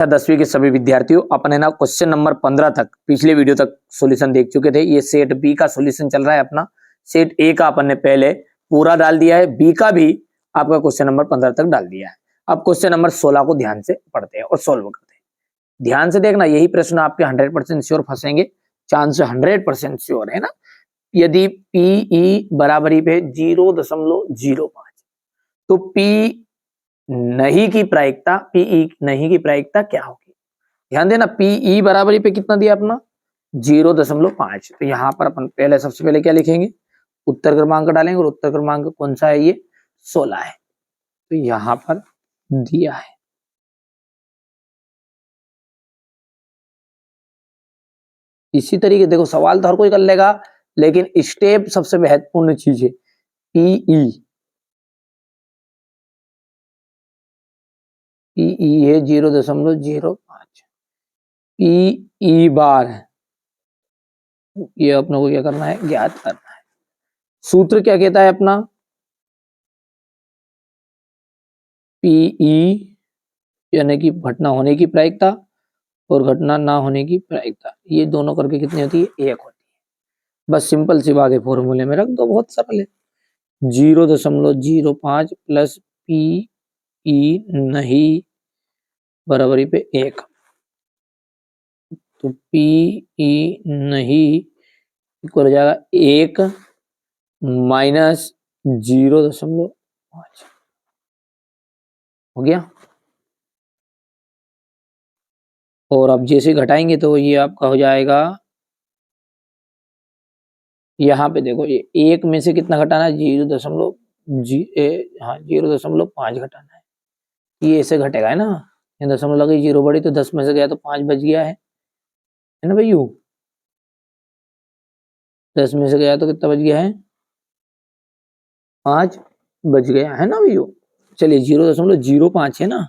10वीं के सभी विद्यार्थियों, अपने ना क्वेश्चन नंबर 15 तक पिछले वीडियो तक सॉल्यूशन देख चुके थे। ये सेट बी का सॉल्यूशन चल रहा है अपना। सेट ए का अपन ने पहले पूरा डाल दिया है, बी का भी आपका क्वेश्चन नंबर 15 तक डाल दिया है। अब क्वेश्चन नंबर 16 को ध्यान से पढ़ते हैं और सोल्व करते हैं। ध्यान से देखना, यही प्रश्न आपके 100% श्योर फंसेंगे, चांस 100% श्योर है ना। यदि पीई बराबरी पे 0.05 तो पी नहीं की प्रायिकता, पीई नहीं की प्रायिकता क्या होगी? ध्यान देना, पीई बराबरी पे कितना दिया अपना 0.5। तो यहां पर अपन पहले सबसे पहले क्या लिखेंगे, उत्तर क्रमांक डालेंगे और उत्तर क्रमांक कौन सा है, ये 16 है। तो यहां पर दिया है। इसी तरीके देखो, सवाल तो हर कोई कर लेगा, लेकिन स्टेप सबसे महत्वपूर्ण चीज है। पीई है 0.05। पीई बार ये अपने को क्या करना है, ज्ञात करना है। सूत्र क्या कहता है अपना, पीई यानी कि घटना होने की प्रायिकता और घटना ना होने की प्रायिकता, ये दोनों करके कितनी होती है, 1 होती है। बस सिंपल सी बात है, फॉर्मूले में रख दो, बहुत सरल है। 0.05 प्लस पीई नहीं बराबरी पे 1। तो पीई नहीं इक्वल हो जाएगा 1 माइनस 0.5 हो गया। और अब जैसे घटाएंगे तो ये आपका हो जाएगा, यहाँ पे देखो ये 1 में से कितना घटाना है, 0.5 घटाना है। ये ऐसे घटेगा है ना, ये दशमलव लगी 0 बड़ी तो 10 में से गया तो 5 बच गया है ना भैया। 10 में से गया तो कितना बच गया है, 5 बच गया है ना भैया। चलिए 0.05 है ना,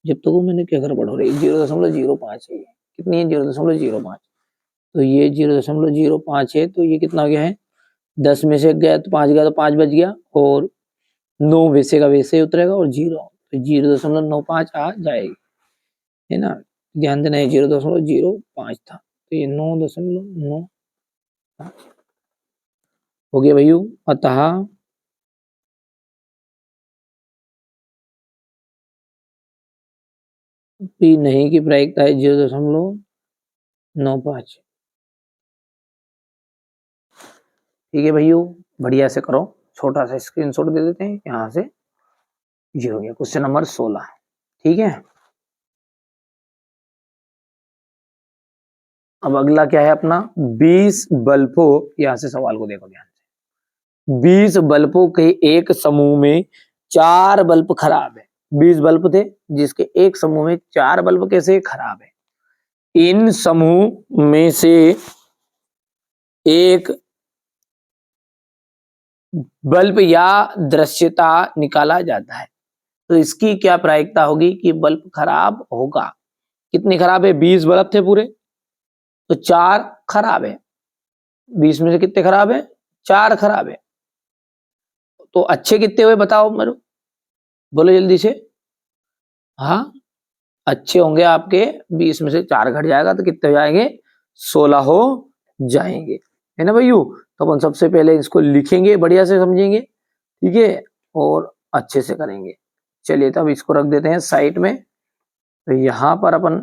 जब तक मैंने क्या कर पढ़ो रही, 0.05 है। कितनी है, 0.05। तो ये 0.05 है, तो ये कितना हो गया है, 10 में से गया तो 5 गया तो 5 बच गया, और 9 वैसे का वैसे ही उतरेगा, और 0 तो 0.95 आ जाएगी, है ना। ध्यान देना है 0.05 था, तो ये 9.9 हो गया भैया। अतः पी नहीं की प्रायिकता है 0.95। ठीक है भैया, बढ़िया से करो। छोटा सा स्क्रीनशॉट दे देते हैं यहाँ से। ये हो गया क्वेश्चन नंबर 16। ठीक है, अब अगला क्या है अपना, 20 बल्बों, यहां से सवाल को देखो ध्यान से। 20 बल्बों के एक समूह में 4 बल्ब खराब है। 20 बल्ब थे, जिसके एक समूह में 4 बल्ब कैसे खराब है। इन समूह में से एक बल्ब या दृश्यता निकाला जाता है, तो इसकी क्या प्रायिकता होगी कि बल्ब खराब होगा। कितने खराब है, 20 बल्ब थे पूरे, तो 4 खराब है। 20 में से कितने खराब है, 4 खराब है। तो अच्छे कितने हुए बताओ मेरे, बोलो जल्दी से। हाँ, अच्छे होंगे आपके 20 में से 4 घट जाएगा तो कितने हो जाएंगे, 16 हो जाएंगे, है ना भैया। तो अपन सबसे पहले इसको लिखेंगे, बढ़िया से समझेंगे, ठीक है, और अच्छे से करेंगे। चलिए तब इसको रख देते हैं साइड में। तो यहां पर अपन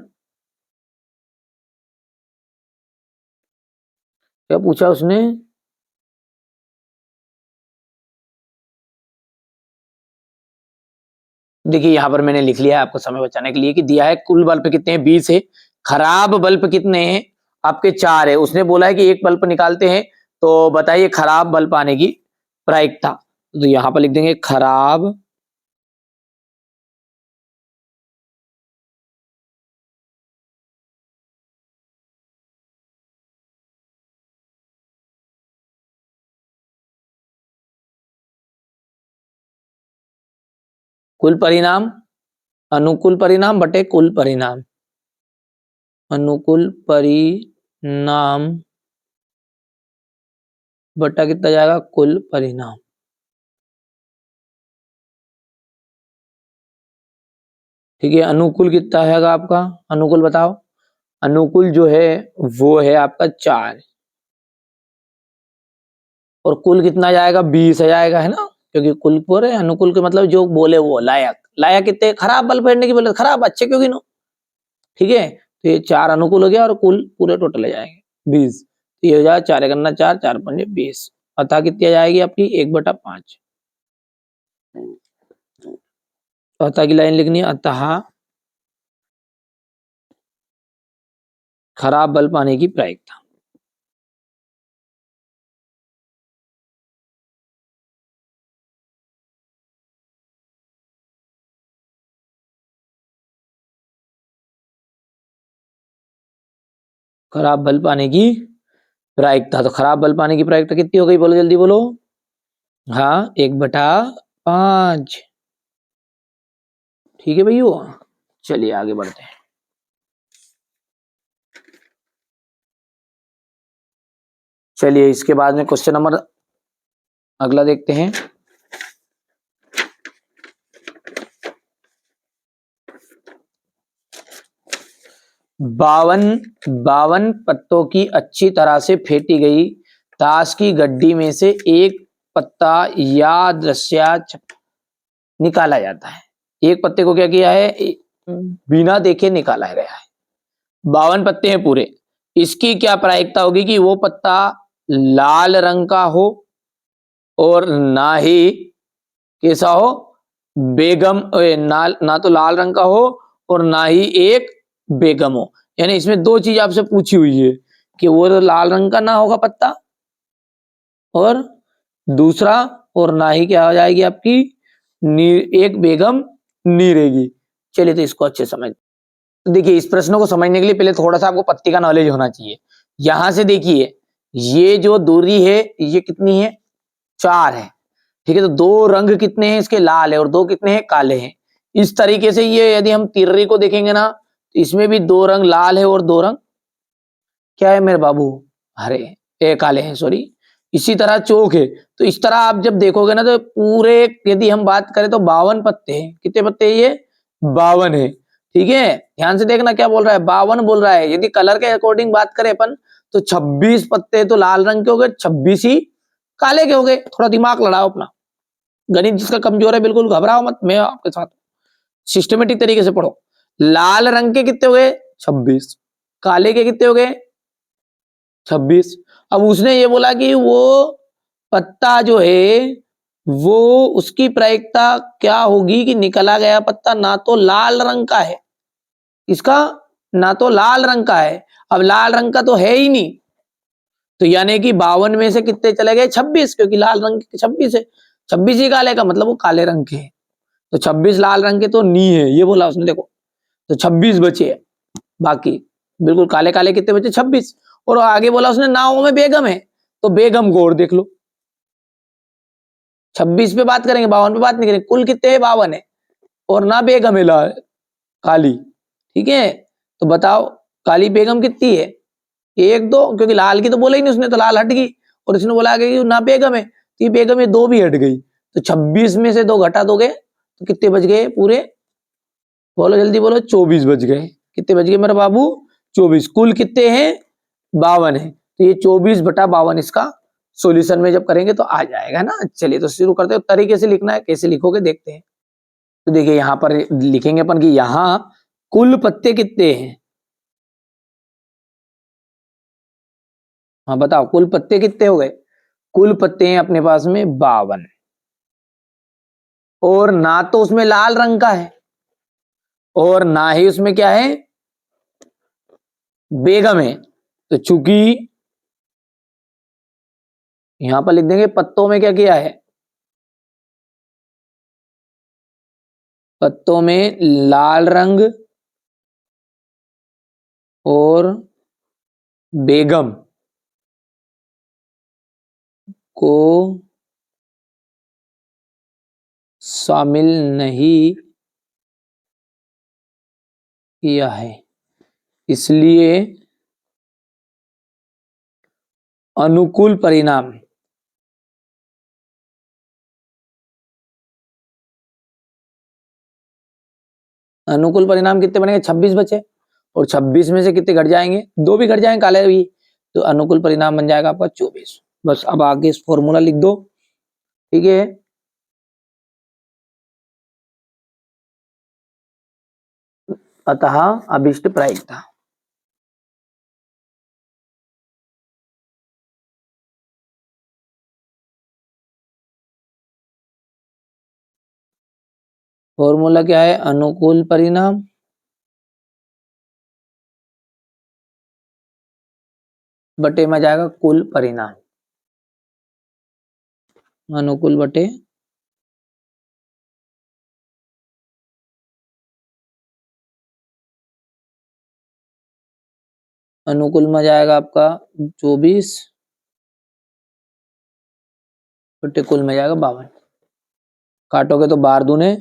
क्या पूछा उसने, देखिए यहां पर मैंने लिख लिया है आपको समय बचाने के लिए कि दिया है कुल बल्ब कितने हैं, 20 है। खराब बल्ब कितने हैं आपके, 4 है। उसने बोला है कि एक बल्ब निकालते हैं, तो बताइए खराब बल्ब आने की प्रायिकता। तो यहां पर लिख देंगे खराब कुल परिणाम, अनुकूल परिणाम बटे कुल परिणाम, अनुकूल परिणाम बटा कितना जाएगा, कुल परिणाम। ठीक है, अनुकूल कितना है आपका, अनुकूल बताओ। अनुकूल जो है वो है आपका 4, और कुल कितना जाएगा, 20 जाएगा, है ना, क्योंकि कुल पूरे अनुकूल के मतलब जो बोले वो लायक, लायक कितने, खराब बल्ब फेरने की बोले खराब, अच्छे क्यों गिनो। ठीक है, तो ये 4 अनुकूल हो गया और कुल पूरे टोटल आ जाएंगे 20। तो ये हो जाएगा 4 करना 4, 4 पंजे 20, अतः कितनी आ जाएगी आपकी 1/5। अतः की लाइन लिखनी है, अतः खराब बल्ब पाने की प्रायिकता। खराब बल्ब पाने की प्रायिकता, तो खराब बल्ब पाने की प्रायिकता कितनी हो गई, बोलो जल्दी बोलो। हाँ, 1/5। ठीक है भैया, चलिए आगे बढ़ते हैं। चलिए इसके बाद में क्वेश्चन नंबर अगला देखते हैं। 52 पत्तों की अच्छी तरह से फेंटी गई ताश की गड्डी में से एक पत्ता या दृश्य निकाला जाता है। एक पत्ते को क्या किया है, बिना देखे निकाला गया है। 52 पत्ते हैं पूरे, इसकी क्या प्रायिकता होगी कि वो पत्ता लाल रंग का हो और ना ही कैसा हो, बेगम ना तो लाल रंग का हो और ना ही एक बेगम हो। यानी इसमें दो चीज आपसे पूछी हुई है कि वो तो लाल रंग का ना होगा पत्ता, और दूसरा और ना ही क्या हो जाएगी आपकी एक बेगम नी रहेगी। चलिए तो इसको अच्छे समझ, तो देखिए इस प्रश्न को समझने के लिए पहले थोड़ा सा आपको पत्ती का नॉलेज होना चाहिए। यहां से देखिए ये जो दूरी है ये कितनी है, 4 है। ठीक है, तो दो रंग कितने हैं इसके, लाल है, और दो कितने हैं, काले हैं। इस तरीके से ये यदि हम तिर्री को देखेंगे ना, तो इसमें भी दो रंग लाल है और दो रंग क्या है मेरे बाबू, हरे काले हैं, सॉरी। इसी तरह चौक है, तो इस तरह आप जब देखोगे ना तो पूरे, यदि हम बात करें तो 52 पत्ते हैं। कितने पत्ते हैं ये, 52 है। ठीक है, ध्यान से देखना क्या बोल रहा है, 52 बोल रहा है। यदि कलर के अकॉर्डिंग बात करें अपन तो 26 पत्ते तो लाल रंग के हो गए, 26 ही काले के हो गए। थोड़ा दिमाग लड़ाओ अपना, गणित जिसका कमजोर है बिल्कुल घबराओ मत, मैं आपके साथ, सिस्टमेटिक तरीके से पढ़ो। लाल रंग के कितने हो गए, 26, काले के कितने हो गए, 26। अब उसने ये बोला कि वो पत्ता जो है वो उसकी प्रायिकता क्या होगी कि निकला गया पत्ता ना तो लाल रंग का है, इसका ना तो लाल रंग का है। अब लाल रंग का तो है ही नहीं, तो यानी कि 52 में से कितने चले गए, 26, क्योंकि लाल रंग के 26 है, 26 ही काले का मतलब वो काले रंग के हैं। तो 26 लाल रंग के तो नी है, ये बोला उसने, देखो तो 26 बचे, बाकी बिल्कुल काले काले कितने बचे, 26। और आगे बोला उसने नाव में बेगम है, तो बेगम को और देख लो। 26 पे बात करेंगे, 52 पे बात नहीं करेंगे, कुल कितने हैं, 52 है, और ना बेगम है काली। ठीक है, तो बताओ काली बेगम कितनी है, एक दो, क्योंकि लाल की तो बोला ही नहीं उसने, तो लाल हट गई, और उसने बोला कि ना बेगम है, तो ये बेगम है, दो भी हट गई। तो 26 में से दो घटा दोगे तो कितने बच गए पूरे, बोलो जल्दी बोलो, 24 बच गए। कितने बच गए मेरे बाबू, 24। कुल कितने हैं, 52 है, तो ये 24/52 इसका सॉल्यूशन में जब करेंगे तो आ जाएगा ना। चलिए तो शुरू करते हैं, तरीके से लिखना है, कैसे लिखोगे देखते हैं। तो देखिए यहां पर लिखेंगे अपन कि यहां कुल पत्ते कितने हैं, हाँ बताओ कुल पत्ते कितने हो गए, कुल पत्ते हैं अपने पास में 52, और ना तो उसमें लाल रंग का है और ना ही उसमें क्या है, बेगम है। तो चूंकि यहां पर लिख देंगे पत्तों में क्या किया है, पत्तों में लाल रंग और बेगम को शामिल नहीं किया है, इसलिए अनुकूल परिणाम अनुकूल परिणाम कितने बनेंगे, 26 बचे, और 26 में से कितने घट जाएंगे, 2 भी घट जाएंगे काले भी, तो अनुकूल परिणाम बन जाएगा आपका 24। बस अब आगे इस फॉर्मूला लिख दो, ठीक है। अतः अभिष्ट प्रायिकता, फॉर्मूला क्या है, अनुकूल परिणाम बटे में जाएगा कुल परिणाम, अनुकूल बटे अनुकूल में जाएगा आपका 24 बटे कुल में जाएगा 52। काटोगे तो 12 दूने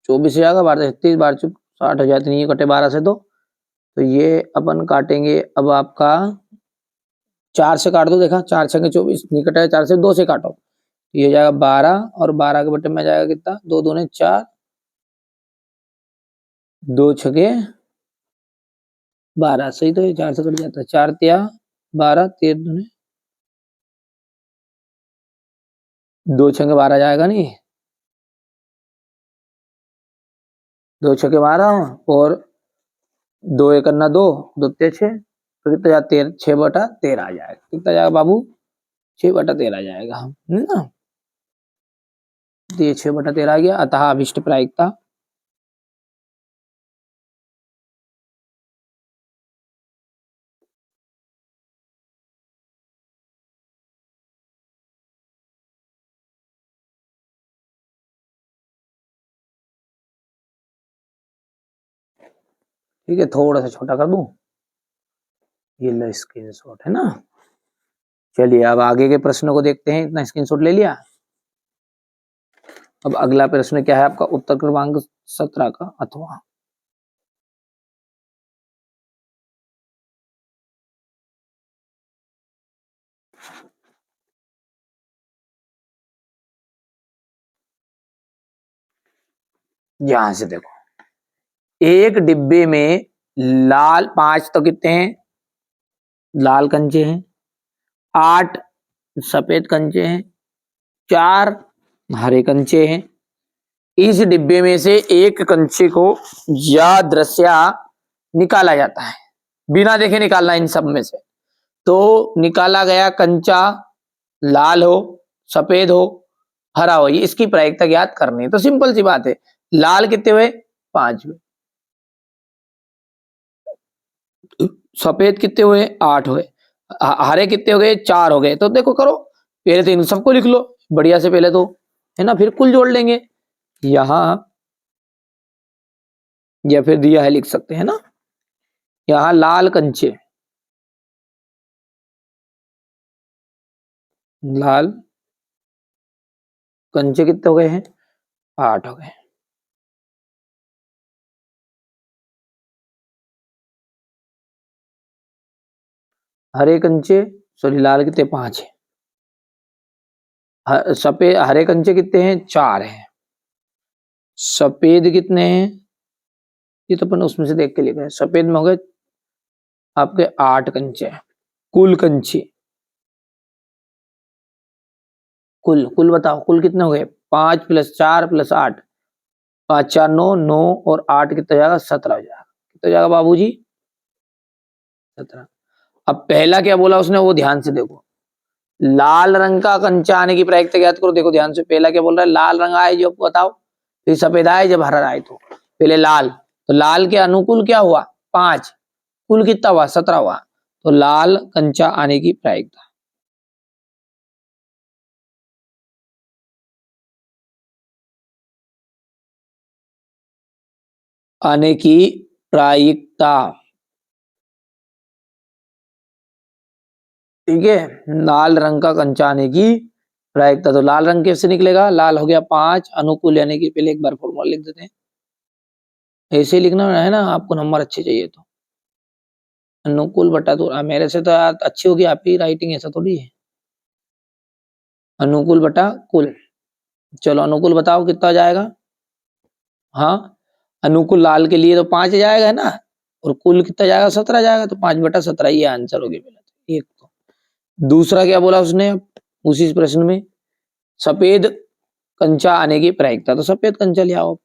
24 हो जाएगा, 12 36, 12 चुप 60 हो जाती नहीं, कटे 12 से, तो ये अपन काटेंगे अब आपका 4 से काट दो, देखा 4 छके 24 नहीं कटा है, 4 से 2 से काटो, ये हो जाएगा 12, और 12 के बटे में जाएगा कितना, 2 दूने 4, 2 छके 12, सही तो ये 4 से कट जाता है, 4 तिया 12, 13 दूने 2 छके 12 जाएगा नहीं, 2 छके 12, और 2 एक करना 2, 2 ते 6, तो कितना जाएगा 13, 6 बटा 13 आ जाएगा, कितना जाएगा बाबू, 6 बटा 13 जाएगा, है ना, तो ये 6 बटा 13 आ गया। अतः अभिष्ट प्रायिकता ठीक है, थोड़ा सा छोटा कर दूं, ये लो स्क्रीनशॉट, है ना। चलिए अब आगे के प्रश्नों को देखते हैं, इतना स्क्रीनशॉट ले लिया। अब अगला प्रश्न क्या है आपका, उत्तर क्रमांक 17 का, अथवा यहां से देखो, एक डिब्बे में लाल 5 तो कितने हैं, लाल कंचे हैं, 8 सफेद कंचे हैं, 4 हरे कंचे हैं। इस डिब्बे में से एक कंचे को या दृश्या निकाला जाता है, बिना देखे निकालना इन सब में से, तो निकाला गया कंचा लाल हो, सफेद हो, हरा हो, ये इसकी प्रायिकता ज्ञात करनी है। तो सिंपल सी बात है, लाल कितने हुए, 5 हुए, सफेद कितने हुए, 8 हुए, हरे कितने हो गए, 4 हो गए। तो देखो करो, पहले तो इन सबको लिख लो बढ़िया से पहले तो, है ना, फिर कुल जोड़ लेंगे यहां, या फिर दिया है लिख सकते हैं ना, यहां लाल कंचे, लाल कंचे कितने हो गए हैं, 8 हो गए। हरे कंचे, सॉरी लाल कितने, 5 है, सफेद हरे कंचे कितने हैं, 4 हैं, सफेद कितने हैं, ये तो अपन उसमें से देख के लिखे हैं, सफेद में हो गए आपके 8 कंचे, कुल कंचे, कुल कुल बताओ, कुल कितने हो गए, 5 + 4 + 8, 5 4 9, 9 और 8 कितना जाएगा, 17 हो जाएगा, कितना जाएगा बाबूजी, 17। अब पहला क्या बोला उसने, वो ध्यान से देखो, लाल रंग का कंचा आने की प्रायिकता ज्ञात करो। देखो ध्यान से, पहला क्या बोल रहा है, लाल रंग आए जब बताओ, फिर सफेद आए जब हरा आए, तो पहले लाल, तो लाल के अनुकूल क्या हुआ, 5, कुल कितना हुआ, 17 हुआ, तो लाल कंचा आने की प्रायिकता, आने की प्रायिकता, ठीक है, लाल रंग का कंचा आने की प्रायिकता, तो लाल रंग कैसे निकलेगा, लाल हो गया 5, अनुकूल यानी कि पहले एक बार फॉर्मूला लिख देते हैं, ऐसे लिखना है ना, आपको नंबर अच्छे चाहिए तो, अनुकूल बटा तो मेरे से तो अच्छी होगी आपकी राइटिंग, ऐसा थोड़ी है, अनुकूल बटा कुल, चलो अनुकूल बताओ कितना जाएगा, हाँ अनुकूल लाल के लिए तो 5 जाएगा ना, और कुल कितना जाएगा 17 जाएगा, तो 5/17 ये आंसर हो गया। एक तो दूसरा क्या बोला उसने उसी प्रश्न में, सफेद कंचा आने की प्रायिकता, तो सफेद कंचा ले आओ।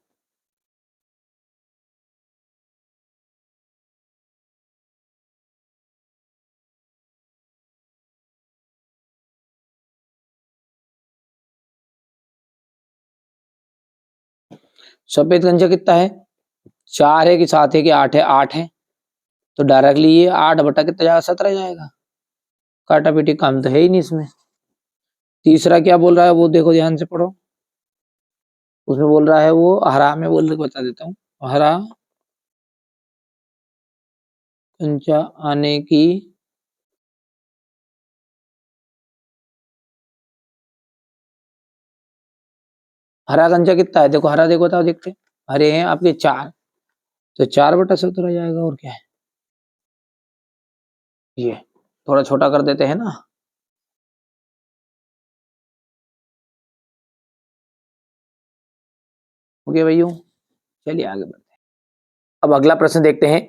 सफेद कंचा कितना है, 4 है कि 7 है कि 8 है, 8 है, तो डायरेक्टली ये 8 बटा कितना जाएगा 17 जाएगा। काटा पीटी काम तो है ही नहीं इसमें। तीसरा क्या बोल रहा है वो देखो ध्यान से पढ़ो, उसमें बोल रहा है वो हरा में बोल बता देता हूँ, हरा कंचा आने की हरा कंचा कितना है, देखो हरा देखो बताओ देखते, हरे हैं आपके 4, तो 4/17 जाएगा, और क्या है ये, थोड़ा छोटा कर देते हैं ना। ओके भैया, चलिए आगे बढ़ते हैं। अब अगला प्रश्न देखते हैं।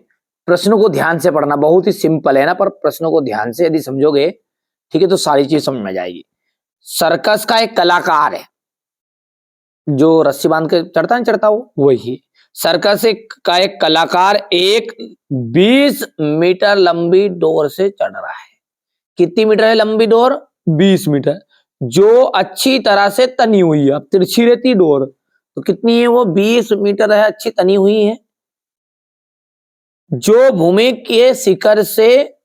प्रश्नों को ध्यान से पढ़ना, बहुत ही सिंपल है ना, पर प्रश्नों को ध्यान से यदि समझोगे ठीक है तो सारी चीज समझ में जाएगी। सर्कस का एक कलाकार है, जो रस्सी बांध के चढ़ता नहीं चढ़ता वो वही। सर्कस का एक कलाकार एक 20 मीटर लंबी डोर से चढ़ रहा है। कितनी मीटर है लंबी डोर, 20 मीटर, जो अच्छी तरह से तनी हुई है। अब तिरछी रहती डोर तो कितनी है वो 20 मीटर है, अच्छी तनी हुई है, जो भूमि के शिखर से,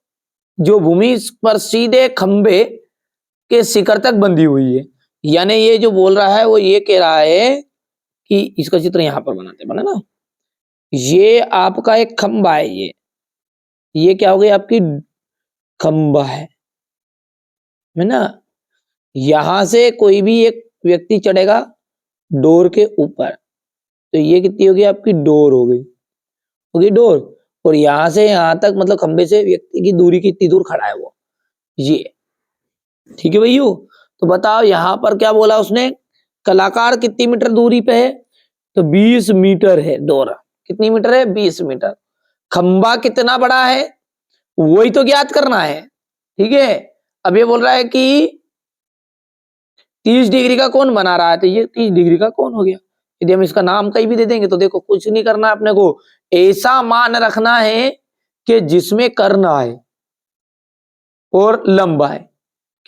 जो भूमि पर सीधे खंबे के शिखर तक बंधी हुई है। यानी ये जो बोल रहा है वो ये कह रहा है कि इसका चित्र यहां पर बनाते बना ना, ये आपका एक खंबा है, ये क्या हो गई आपकी खंबा है ना। यहां से कोई भी एक व्यक्ति चढ़ेगा डोर के ऊपर, तो ये कितनी होगी आपकी डोर होगी डोर, और यहां से यहां तक मतलब खंबे से व्यक्ति की दूरी कितनी दूर खड़ा है वो, ये ठीक है भैया। तो बताओ यहां पर क्या बोला उसने, कलाकार कितनी मीटर दूरी पे है, तो 20 मीटर है डोर, कितनी मीटर है 20 मीटर। खंबा कितना बड़ा है वही तो ज्ञात करना है, ठीक है। अब ये बोल रहा है कि 30 डिग्री का कोण बना रहा है, तो ये 30 डिग्री का कोण हो गया। यदि हम इसका नाम कहीं भी दे देंगे तो देखो कुछ नहीं करना है अपने को, ऐसा मान रखना है कि जिसमें कर्ण आए और लंब आए।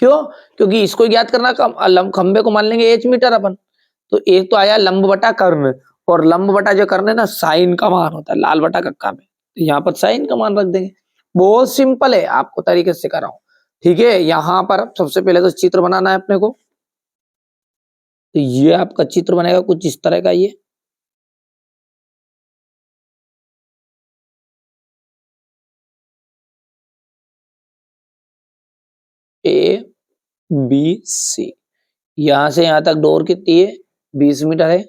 क्यों, क्योंकि इसको ज्ञात करना, खंबे को मान लेंगे h मीटर अपन, तो एक तो आया लंब बटा कर्ण, और लंब बटा जो कर्ण है ना साइन का मान होता है लाल बटा कक्का में, तो यहाँ पर साइन का मान रख देंगे। बहुत सिंपल है, आपको तरीके से कर रहा हूं, ठीक है। यहाँ पर सबसे पहले तो चित्र बनाना है अपने को, तो ये आपका चित्र बनेगा कुछ इस तरह का, ये ए बी सी, यहां से यहां तक डोर कितनी है 20 मीटर है,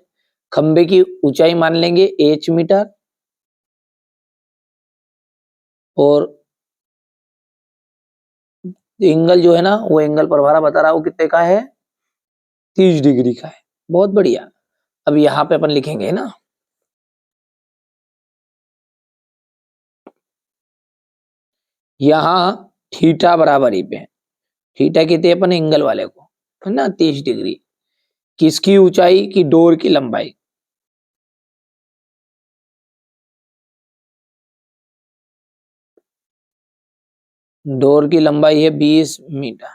खंबे की ऊंचाई मान लेंगे h मीटर, और एंगल जो है ना वो एंगल परभारा बता रहा हूं कितने का है 30 डिग्री का है। बहुत बढ़िया। अब यहाँ पे अपन लिखेंगे ना, यहाँ थीटा बराबर ही पे है, थीटा कहते हैं अपन एंगल वाले को, है ना 30 डिग्री, किसकी ऊंचाई की डोर की लंबाई, डोर की लंबाई है 20 मीटर,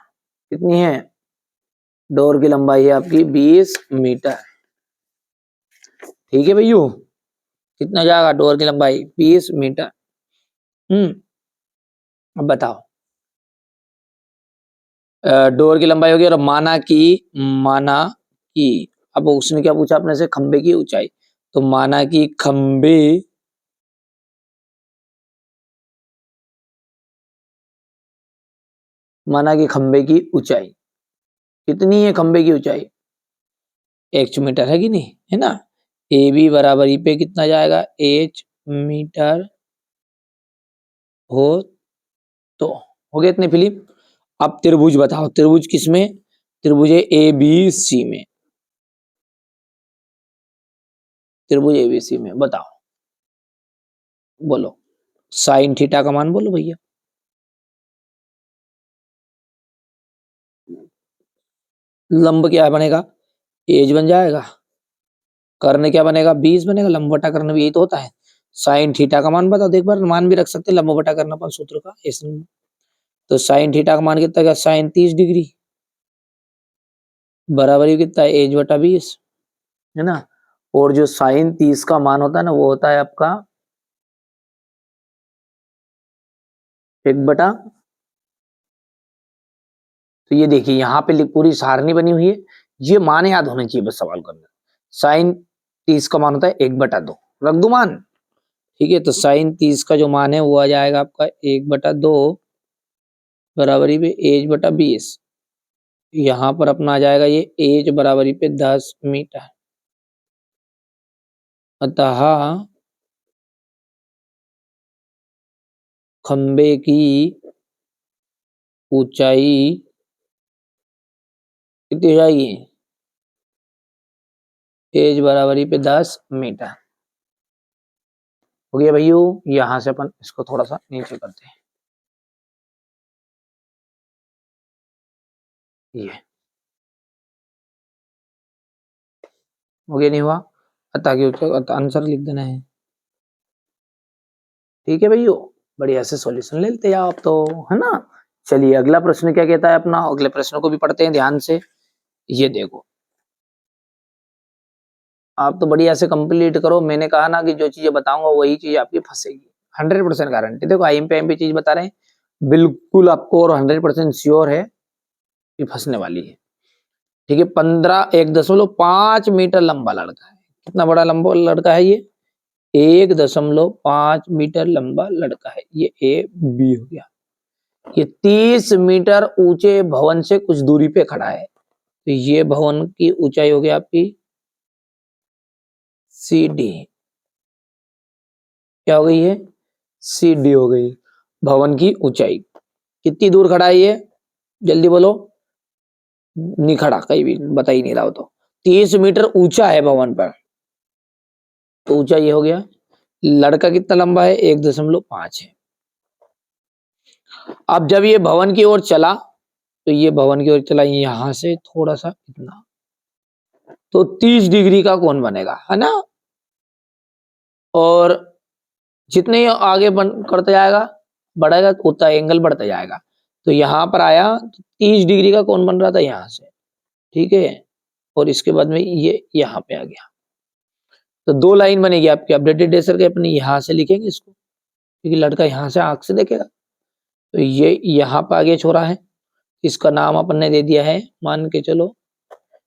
कितनी है डोर की लंबाई है आपकी 20 मीटर, ठीक है भैया। कितना जाएगा डोर की लंबाई 20 मीटर। अब बताओ, डोर की लंबाई होगी, और माना की अब उसने क्या पूछा अपने से, खंबे की ऊंचाई, तो माना कि खंबे की ऊंचाई कितनी है, खंबे की ऊंचाई h मीटर है कि नहीं, है ना। ए बी बराबर ही पे कितना जाएगा h मीटर हो, तो हो गया इतने फिलिप। अब त्रिभुज बताओ, त्रिभुज किसमें, त्रिभुज ए बी सी में, त्रिभुज एबीसी में बताओ। बोलो साइन थीटा का मान बोलो भैया। लंब क्या बनेगा, एज बन जाएगा, कर्ण क्या बनेगा, 20 बनेगा, लंब बटा कर्ण भी यही तो होता है। साइन थीटा का मान बताओ, एक बार मान भी रख सकते हैं लंब बटा कर्ण अपन सूत्र का ऐसे। तो साइन थीटा का मान कितना, क्या साइन 30 डिग्री बराबर ही कितना है, एज बटा 20 है ना। और जो साइन 30 का मान होता है ना, वो होता है आपका 1 बटा, तो ये देखिए यहाँ पे पूरी सारणी बनी हुई है, ये मान याद होने चाहिए बस सवाल करने। साइन 30 का मान होता है 1/2, रख दो मान। ठीक है, तो साइन 30 का जो मान है वो आ जाएगा आपका 1/2 बराबरी पे एज बटा 20। यहाँ पर अपना आ जाएगा ये एज बराबरी पे 10 मीटर। अतः खंबे की ऊंचाई कितनी हो जाएगी, एज बराबरी पे 10 मीटर। हो गया भैया, यहां से अपन इसको थोड़ा सा नीचे करते हैं, ये हो गया, नहीं हुआ, अतः की ऊंचाई आंसर लिख देना है। ठीक है भैया, बढ़िया से सॉल्यूशन ले लेते हैं आप तो, है ना। चलिए अगला प्रश्न क्या कहता है अपना, अगले प्रश्न को भी पढ़ते हैं ध्यान से। ये देखो, आप तो बढ़िया से कंप्लीट करो, मैंने कहा ना कि जो चीजें बताऊंगा वही चीज आपकी फंसेगी, 100% गारंटी। देखो IMP चीज बता रहे हैं, बिल्कुल आपको और 100% श्योर है कि फंसने वाली है। ठीक है, 1.5 मीटर लंबा लड़का है। कितना बड़ा लंबा लड़का है ये, 1.5 मीटर लंबा लड़का है, ये AB हो गया। ये 30 मीटर ऊंचे भवन से कुछ दूरी पे खड़ा है, तो ये भवन की ऊंचाई हो गई आपकी CD। क्या हो गई है, CD हो गई भवन की ऊंचाई। कितनी दूर खड़ा है ये, जल्दी बोलो, नहीं खड़ा कहीं भी, बता ही नहीं रहा हो तो। 30 मीटर ऊंचा है भवन पर, तो ऊंचा ये हो गया। लड़का कितना लंबा है, 1.5 है। अब जब ये भवन की ओर चला, तो ये भवन की ओर चला यहां से थोड़ा सा इतना, तो 30 डिग्री का कोण बनेगा, है ना। और जितने ये आगे करते जाएगा, बढ़ेगा, उतना एंगल बढ़ता जाएगा। तो यहाँ पर आया तो 30 डिग्री का कोण बन रहा था यहाँ से, ठीक है। और इसके बाद में ये यहाँ पे आ गया, तो 2 लाइन बनेगी आपकी अपडेटेड डेसर के, अपने यहाँ से लिखेंगे इसको, क्योंकि लड़का यहाँ से आंख से देखेगा। तो ये यहाँ पे आगे छोरा है, इसका नाम अपन ने दे दिया है, मान के चलो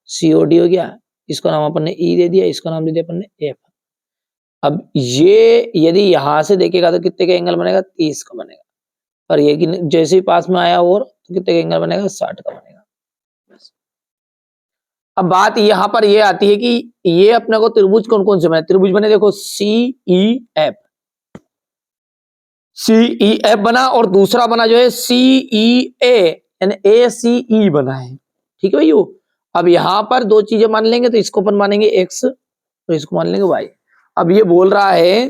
COD हो गया। इसका नाम अपन ने E दे दिया, इसका नाम दे दिया अपन ने F। अब ये यदि यहां से देखेगा तो कितने का एंगल बनेगा, 30 का बनेगा। और ये जैसे ही पास में आया और तो कितने का एंगल बनेगा, 60 का बनेगा। बस। अब बात यहाँ पर ये आती है कि ये अपने को त्रिभुज कौन कौन से बने, त्रिभुज बने देखो CEF, CEF बना, और दूसरा बना जो है CEA यानी ACE बना है। ठीक है भैया, अब यहाँ पर 2 चीजें मान लेंगे, तो इसको अपन मानेंगे X और इसको मान लेंगे Y। अब ये बोल रहा है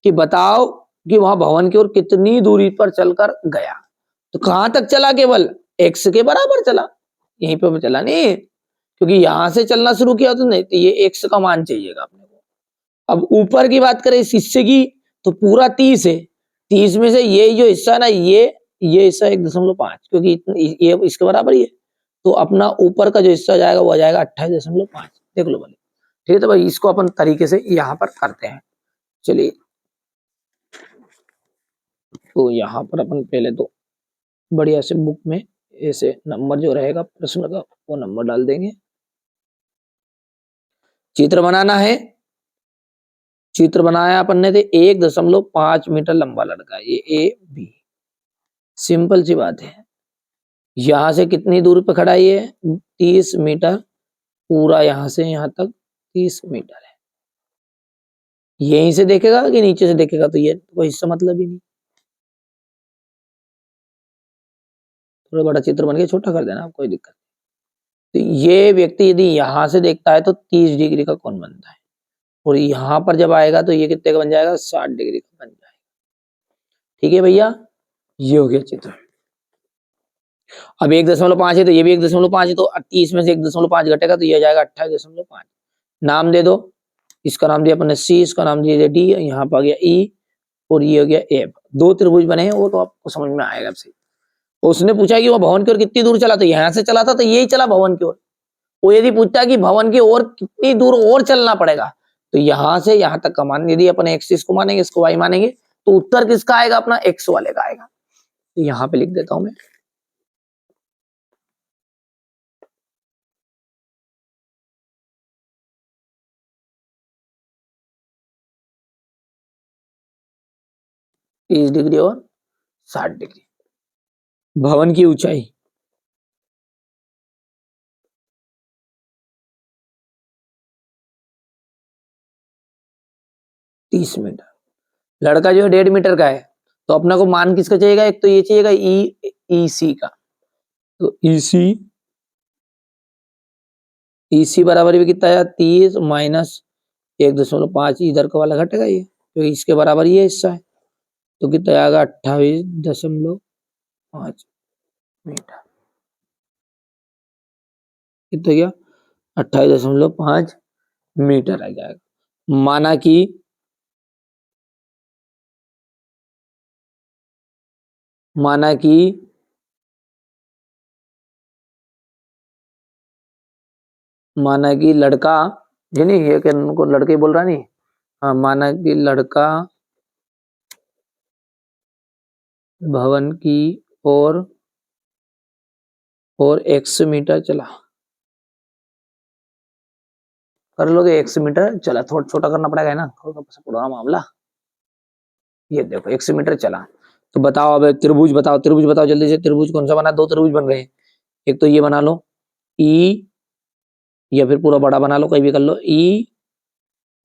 कि बताओ कि वहां भवन की ओर कितनी दूरी पर चलकर गया, तो कहां तक चला, केवल X के बराबर चला, यहीं पे चला नहीं, क्योंकि यहां से चलना शुरू किया तो नहीं, तो ये X का मान चाहिएगा अपने को। अब ऊपर की बात करें इस हिस्से की, तो पूरा 30 है, 30 में से ये जो हिस्सा ना, ये हिस्सा 1.5, क्योंकि ये इसके बराबर ही है, तो अपना ऊपर का जो हिस्सा जाएगा वो आ जाएगा 28.5। देख लो भले, ठीक है। तो भाई इसको अपन तरीके से यहाँ पर करते हैं। चलिए, तो यहाँ पर अपन पहले तो बढ़िया से बुक में ऐसे नंबर जो रहेगा प्रश्न का वो नंबर डाल देंगे। चित्र बनाना है, चित्र बनाया अपन ने, तो 1.5 मीटर लंबा लड़का है, ये AB। सिंपल सी बात है, यहां से कितनी दूर पे खड़ा है ये, 30 मीटर, पूरा यहां से यहां तक 30 मीटर है। यहीं से देखेगा कि नीचे से देखेगा, तो ये कोई इससे मतलब ही नहीं। थोड़ा बड़ा चित्र बन के छोटा कर देना, कोई दिक्कत नहीं। तो ये व्यक्ति यदि यहां से देखता है तो 30 डिग्री का कोण बनता है। और यहाँ पर जब आएगा तो ये कितने का बन जाएगा, 60 डिग्री का बन जाएगा। ठीक है भैया, ये हो गया चित्र। अब 1.5 है तो ये भी 1.5 है, तो 30 में से 1.5 घटेगा तो ये आ जाएगा 28.5। नाम दे दो, इसका नाम दिया अपने सी, इसका नाम दिया डी, यहाँ पर आ गया ई, और ये हो गया एफ। दो त्रिभुज बने हैं, वो तो आपको समझ में आएगा सही। उसने पूछा कि वो भवन की ओर कितनी दूर चला, तो यहाँ से चला था तो यही चला भवन की ओर। वो यदि पूछता कि भवन की ओर कितनी दूर और चलना पड़ेगा, तो यहां से यहां तक का मान, यदि अपन एक्स इसको मानेंगे, इसको वाई मानेंगे, तो उत्तर किसका आएगा, अपना एक्स वाले का आएगा। तो यहां पे लिख देता हूं मैं, तीस डिग्री और 60 डिग्री। भवन की ऊंचाई 30 मीटर, लड़का जो है 1.5 मीटर का है, तो अपना को मान किसका चाहिएगा, एक तो ये चाहिएगा ई सी का, तो ई सी बराबर भी कितना है, 30 माइनस 1.5, इधर का वाला घटेगा ये, तो इसके बराबर ये हिस्सा है, तो कितना आएगा 28.5 मीटर। कितना गया, 28.5 मीटर आ जाएगा। माना कि लड़का, ये नहीं ये क्या उनको लड़के बोल रहा नहीं, हाँ, माना कि लड़का भवन की और 100 मीटर चला, कर लोगे, 100 मीटर चला, थोड़ा छोटा करना पड़ेगा है ना, थोड़ा पुराना मामला। ये देखो 100 मीटर चला, तो बताओ, अब त्रिभुज बताओ, जल्दी से, त्रिभुज कौन सा बना, दो त्रिभुज बन रहे हैं, एक तो ये बना लो ई, या फिर पूरा बड़ा बना लो, कोई भी कर लो, ई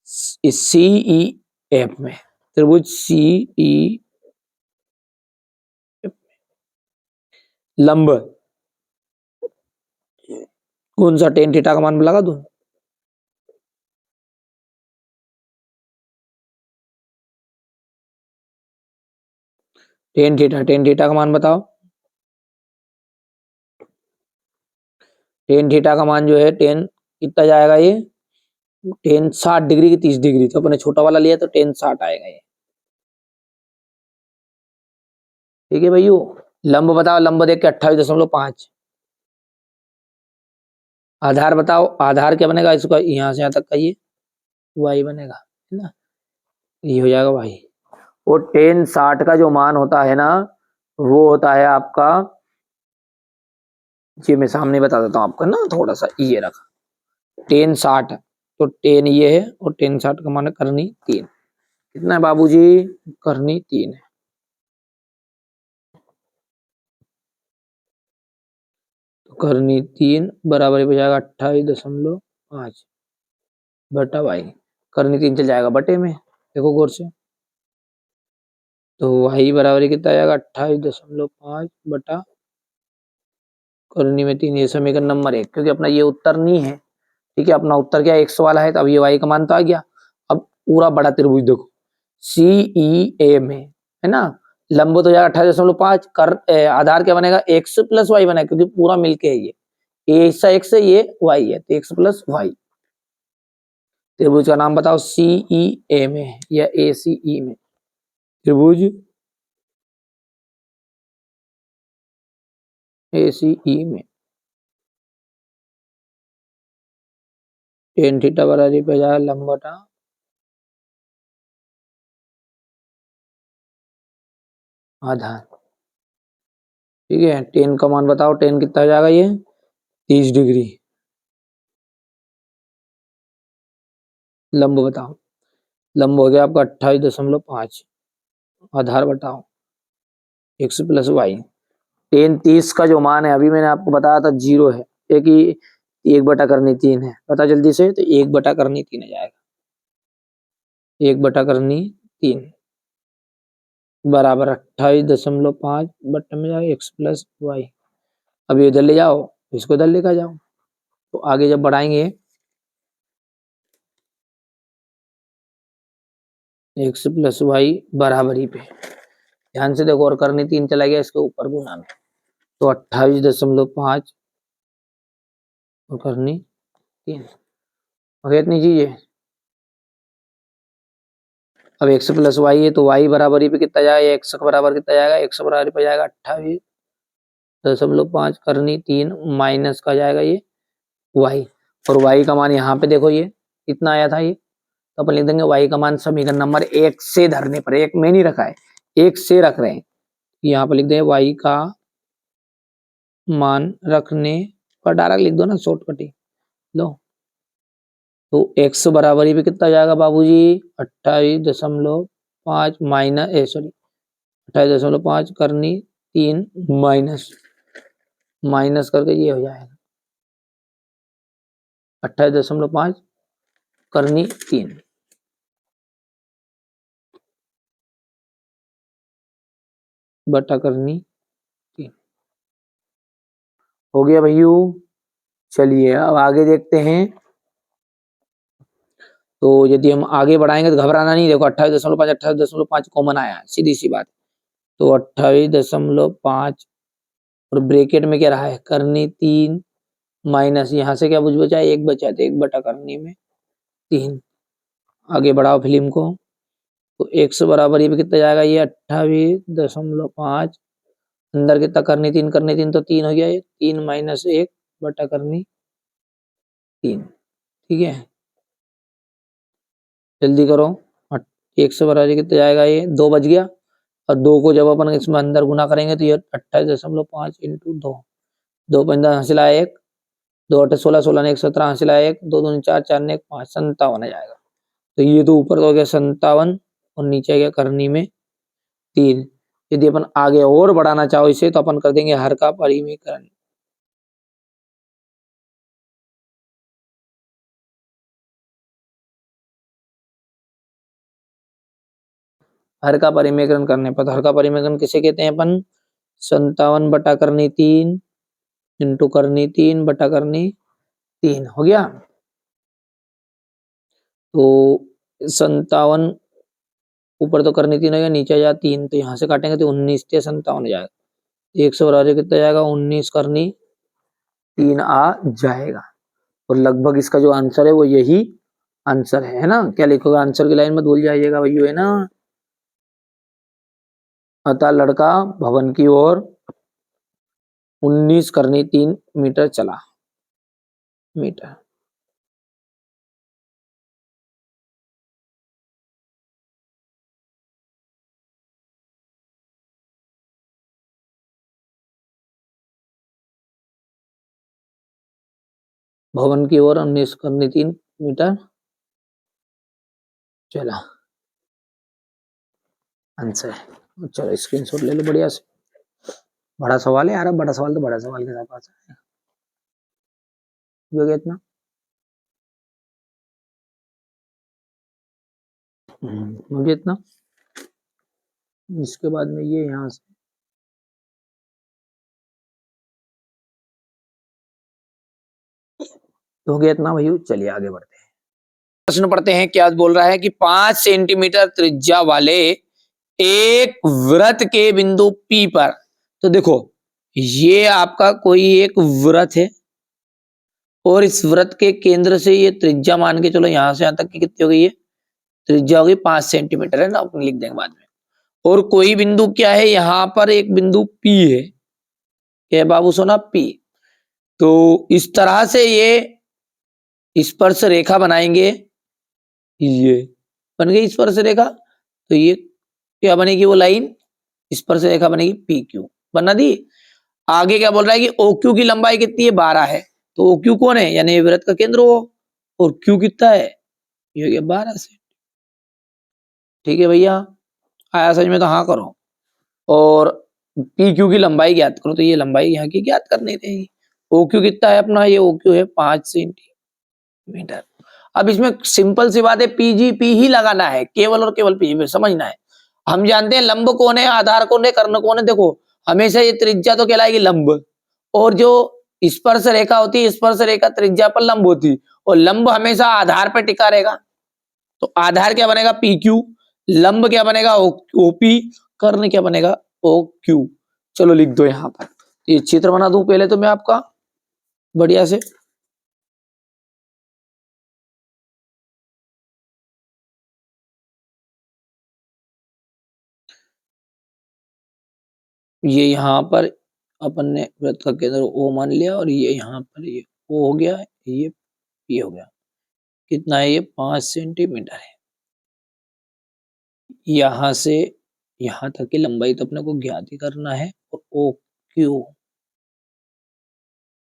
सी ई एफ में, त्रिभुज सी ई, लंब कौन सा, टेन थीटा का मान लगा दूं, टेन थीटा का मान बताओ, टेन थीटा का मान जो है, टेन कितना जाएगा ये, टेन 60 डिग्री की 30 डिग्री, तो अपने छोटा वाला लिया तो टेन 60 आएगा ये। ठीक है भैया, लंब बताओ, लंब देख के 28.5। आधार बताओ, आधार क्या बनेगा इसका, यहाँ से यहाँ तक का ये वाई बनेगा, है ना, ये हो जाएगा वाई। और टेन 60 का जो मान होता है ना, वो होता है आपका, ये मैं सामने बता देता हूँ आपको ना, थोड़ा सा ये रखा, टेन 60, तो टेन ये है, और टेन 60 का मान है करनी 3, कितना है बाबूजी, करनी 3 है, तो करनी 3 बराबर हो जाएगा 28.5 बटा वाई, करनी 3 चल जाएगा बटे में, देखो गौर से, तो वाई बराबर कितना आएगा 28.5 बटा करनी में 3, ये समीकरण नंबर 1, क्योंकि अपना ये उत्तर नहीं है। ठीक है, अपना उत्तर क्या 100 वाला है, तो अब ये वाई का मान तो आ गया। अब पूरा बड़ा त्रिभुज देखो, सी ई ए में, है ना, लंब तो जाएगा 28.5, कर आधार क्या बनेगा, एक्स प्लस वाई बनेगा, क्योंकि पूरा मिलके है ये हिस्सा एक्स है, ये वाई है, तो एक्स प्लस वाई। त्रिभुज का नाम बताओ, सी ई ए में या ए सी ई में, त्रिभुज ए सी ई में, टेन थीटा बराबर पे जाएगा लंब बटा आधार। ठीक है, टेन का मान बताओ, टेन कितना हो जाएगा ये, 30 डिग्री। लंब बताओ, लंब हो गया आपका 28.5, आधार बताओ एक्स प्लस वाई। टेन 30 का जो मान है, अभी मैंने आपको बताया था 0 है, एक ही 1/3 है, पता जल्दी से, तो 1/3 आ जाएगा, 1/3 बराबर 28.5 बट्टे में जाएगा एक्स प्लस वाई। अब ये इधर ले जाओ, इसको इधर लेकर जाओ, तो आगे जब बढ़ाएंगे एक्स प्लस वाई बराबरी पे, ध्यान से देखो, और करनी 3 चला गया इसके ऊपर गुना में, तो 28.5 और करनी 3 हो गया इतनी चीजें। अब एक्स प्लस वाई है तो वाई बराबरी पे कितना जाएगा, एक्स बराबर कितना जाएगा, एक्स बराबर पे जाएगा 28.5 करनी 3 माइनस का जाएगा ये वाई, और वाई का मान यहाँ पे देखो ये कितना आया था ये, तो अपन लिख देंगे वाई का मान समीकरण नंबर 1 से धरने पर, 1 में नहीं रखा है, 1 से रख रहे हैं, यहाँ पर लिख देंगे वाई का मान रखने पर, डायरेक्ट लिख दो ना शॉर्टकट ही लो, तो x बराबरी पे कितना जाएगा बाबूजी, 28.5 माइनस 28.5 करनी 3 माइनस माइनस करके ये हो जाएगा 28.5 करनी 3 बटा करनी 3 हो गया भैयू। चलिए अब आगे देखते हैं, तो यदि हम आगे बढ़ाएंगे तो घबराना नहीं, देखो 28.5 कॉमन आया, सीधी सी बात, तो 28.5 और ब्रैकेट में क्या रहा है करनी 3 माइनस यहाँ से क्या बचा, 1 बचा, तो 1 बटा करनी में 3, आगे बढ़ाओ फिल्म को, तो x बराबर ये कितना जाएगा, ये 28.5 अंदर कितना करनी 3 तो 3 हो गया, ये 3 माइनस 1 बटा करनी 3, ठीक है, जल्दी करो, x बराबर कितना जाएगा, ये 2 बच गया, और 2 को जब अपन इसमें अंदर गुना करेंगे तो ये 28.5 इंटू 2, 2 15 हासिल आया 1, 2 8 16 16 ने 1 17 हासिल आया 1, 2 2 4 4 ने 1 5 57 आ जाएगा, तो ये तो ऊपर हो गया 57 और नीचे गया करनी में 3। यदि अपन आगे और बढ़ाना चाहो इसे तो अपन कर देंगे हर का परिमेयकरण, हर का परिमेयकरण करने पर, हर का परिमेयकरण किसे कहते हैं अपन, 57 बटा करनी 3 इंटू करनी 3 बटा करनी 3 हो गया, तो 57 ऊपर तो करनी 3 हो गया, नीचे जा 3, तो यहाँ से काटेंगे तो 19 से 57 हो जाएगा, 100 बराबर कितना जाएगा 19 करनी 3 आ जाएगा, और लगभग इसका जो आंसर है वो यही आंसर है ना, क्या लिखोगे आंसर की लाइन में भूल जाइएगा भैया, है ना, अतः लड़का भवन की ओर 19 करनी 3 मीटर चला, मीटर, भवन की ओर 19 करनी 3 मीटर चला, आंसर है। चलो स्क्रीनशॉट ले लो बढ़िया से, बड़ा सवाल है यार, बड़ा सवाल तो बड़ा सवाल के साथ पास है, हो गया इतना, मुझे इतना, इसके बाद में ये यहाँ से तो हो गया इतना भैया। चलिए आगे बढ़ते हैं, प्रश्न पढ़ते हैं, क्या बोल रहा है कि 5 सेंटीमीटर त्रिज्या वाले एक वृत्त के बिंदु P पर, तो देखो ये आपका कोई एक वृत्त है और इस वृत्त के केंद्र से ये त्रिज्या मान के चलो, यहां से यहां तक की कितनी हो गई है, त्रिज्या होगी 5 सेंटीमीटर है ना, अपन लिख देंगे बाद में, और कोई बिंदु क्या है, यहां पर एक बिंदु P है, क्या बाबू सोना P, तो इस तरह से ये स्पर्श रेखा बनाएंगे, ये बन गई स्पर्श रेखा, तो ये क्या बनेगी वो लाइन, स्पर्श रेखा बनेगी पी क्यू, बना दी। आगे क्या बोल रहा है कि ओ क्यू की लंबाई कितनी है, 12 है, तो ओ क्यू कौन है, यानी वृत्त का केंद्र हो, और क्यू कितना है, ये हो गया 12 से, ठीक है भैया, आया समझ में तो हाँ करो, और पी क्यू की लंबाई ज्ञात करो, तो ये लंबाई यहाँ की ज्ञात करनी थी, ओ क्यू कितना है अपना, ये ओ क्यू है 5 सेंटीमीटर। अब इसमें सिंपल सी बात है, पीजी पी ही लगाना है, केवल और केवल पीजी समझना है, हम जानते हैं लंब कौन है, आधार कौन है, कर्ण कौन है, देखो हमेशा ये त्रिज्या तो कहलाएगी लंब, और जो स्पर्श रेखा होती है, स्पर्श रेखा त्रिज्या पर लंब होती, और लंब हमेशा आधार पर टिका रहेगा, तो आधार क्या बनेगा पी क्यू, लंब क्या बनेगा ओपी, कर्ण क्या बनेगा ओ क्यू। चलो लिख दो यहाँ पर, ये चित्र बना दूं पहले तो मैं आपका बढ़िया से। ये यहाँ पर अपन ने वृत्त का केंद्र ओ मान लिया और ये यहाँ पर ये ओ हो गया, ये पी हो गया। कितना है ये 5 सेंटीमीटर है। यहाँ से यहाँ तक की लंबाई तो अपने को ज्ञात ही करना है। और ओ क्यू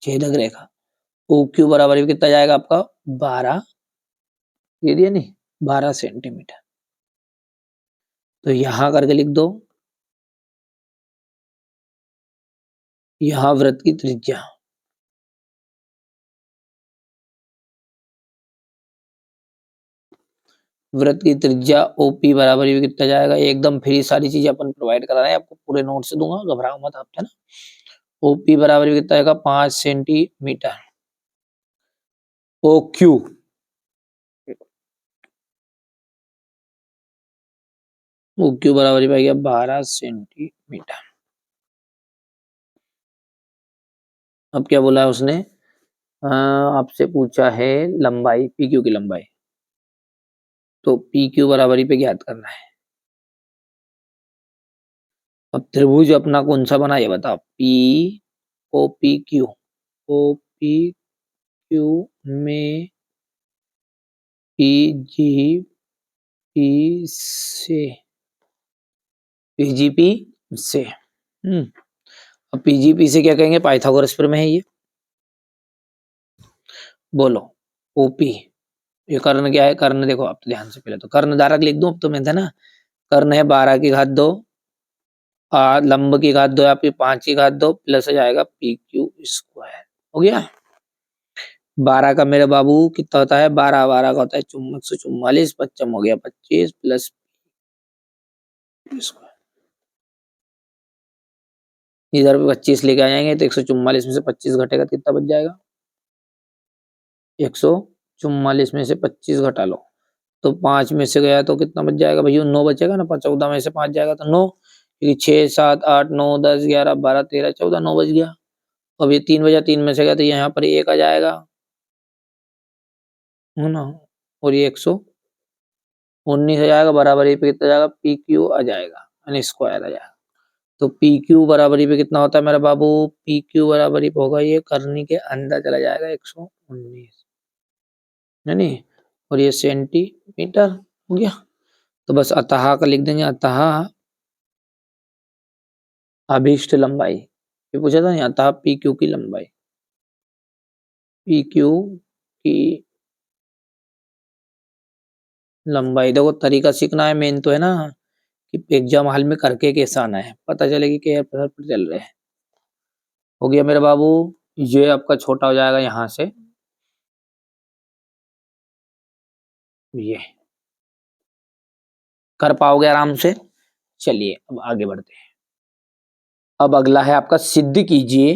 छेदक रेखा, ओ क्यू बराबर कितना जाएगा आपका 12, ये दिया नहीं 12 सेंटीमीटर। तो यहाँ करके लिख दो, यहाँ वृत्त की त्रिज्या, वृत्त की त्रिज्या ओपी बराबर भी कितना जाएगा, एकदम फ्री सारी चीजें अपन प्रोवाइड करा रहे हैं आपको, पूरे नोट से दूंगा, घबराओ मत आप, है ना। ओपी बराबर भी कितना आएगा 5 centimetre. O Q, O Q बराबर भी गया 12 सेंटीमीटर। अब क्या बोला है उसने, आपसे पूछा है लंबाई पी क्यू की लंबाई, तो पी क्यू बराबरी पे ज्ञात करना है। अब त्रिभुज अपना कौन सा बना ये बताओ, P O P Q, O P Q में पी जी पी से, पीजीपी से, अब पीजीपी से क्या कहेंगे, पाइथागोरस प्रमेय है ये। बोलो ओपी, ये कर्ण क्या है, कर्ण देखो अब तो ध्यान से, पहले तो कर्ण धारक लिख दूं अब तो मैं, था ना। कर्ण है 12 की घात 2, लंब की घात 2 है आपकी 5 की घात 2, प्लस हो जाएगा पी क्यू स्क्वायर, हो गया। 12 का मेरे बाबू कितना होता है, 12 12 का होता है 144, 55 हो गया 25 प्लस स्क्वायर, इधर पे 25 लेके आ जाएंगे तो 144 में से 25 घटेगा तो कितना बच जाएगा, 144 में से 25 घटा लो तो 5 में से गया तो कितना बच जाएगा भैया, 9 बचेगा ना, 14 में से 5 जाएगा तो 9, क्योंकि 6 7 8 9 10 11 12 13 14 9 बच गया। अब ये 3 बजा, 3 में से गया तो यहाँ पर 1 आ जाएगा, है ना, और ये 119 आ जाएगा, बराबरी पे कितना जाएगा पी क्यू आ जाएगा, यानी स्क्वायर आ जाएगा। तो पी क्यू बराबरी पे कितना होता है मेरा बाबू, पी क्यू बराबरी पे होगा ये करनी के अंदर चला जाएगा 119, है नी, और ये सेंटीमीटर हो गया। तो बस अतः का लिख देंगे, अतः अभीष्ट लंबाई, ये पूछा था नहीं, अतः पी क्यू की लंबाई, पी क्यू की लंबाई। देखो तरीका सीखना है मेन तो, है ना, कि एग्जाम हॉल में करके कैसा आना है, पता चलेगी कि पर चल रहे हैं। हो गया मेरे बाबू, ये आपका छोटा हो जाएगा यहाँ से, ये कर पाओगे आराम से। चलिए अब आगे बढ़ते हैं। अब अगला है आपका, सिद्ध कीजिए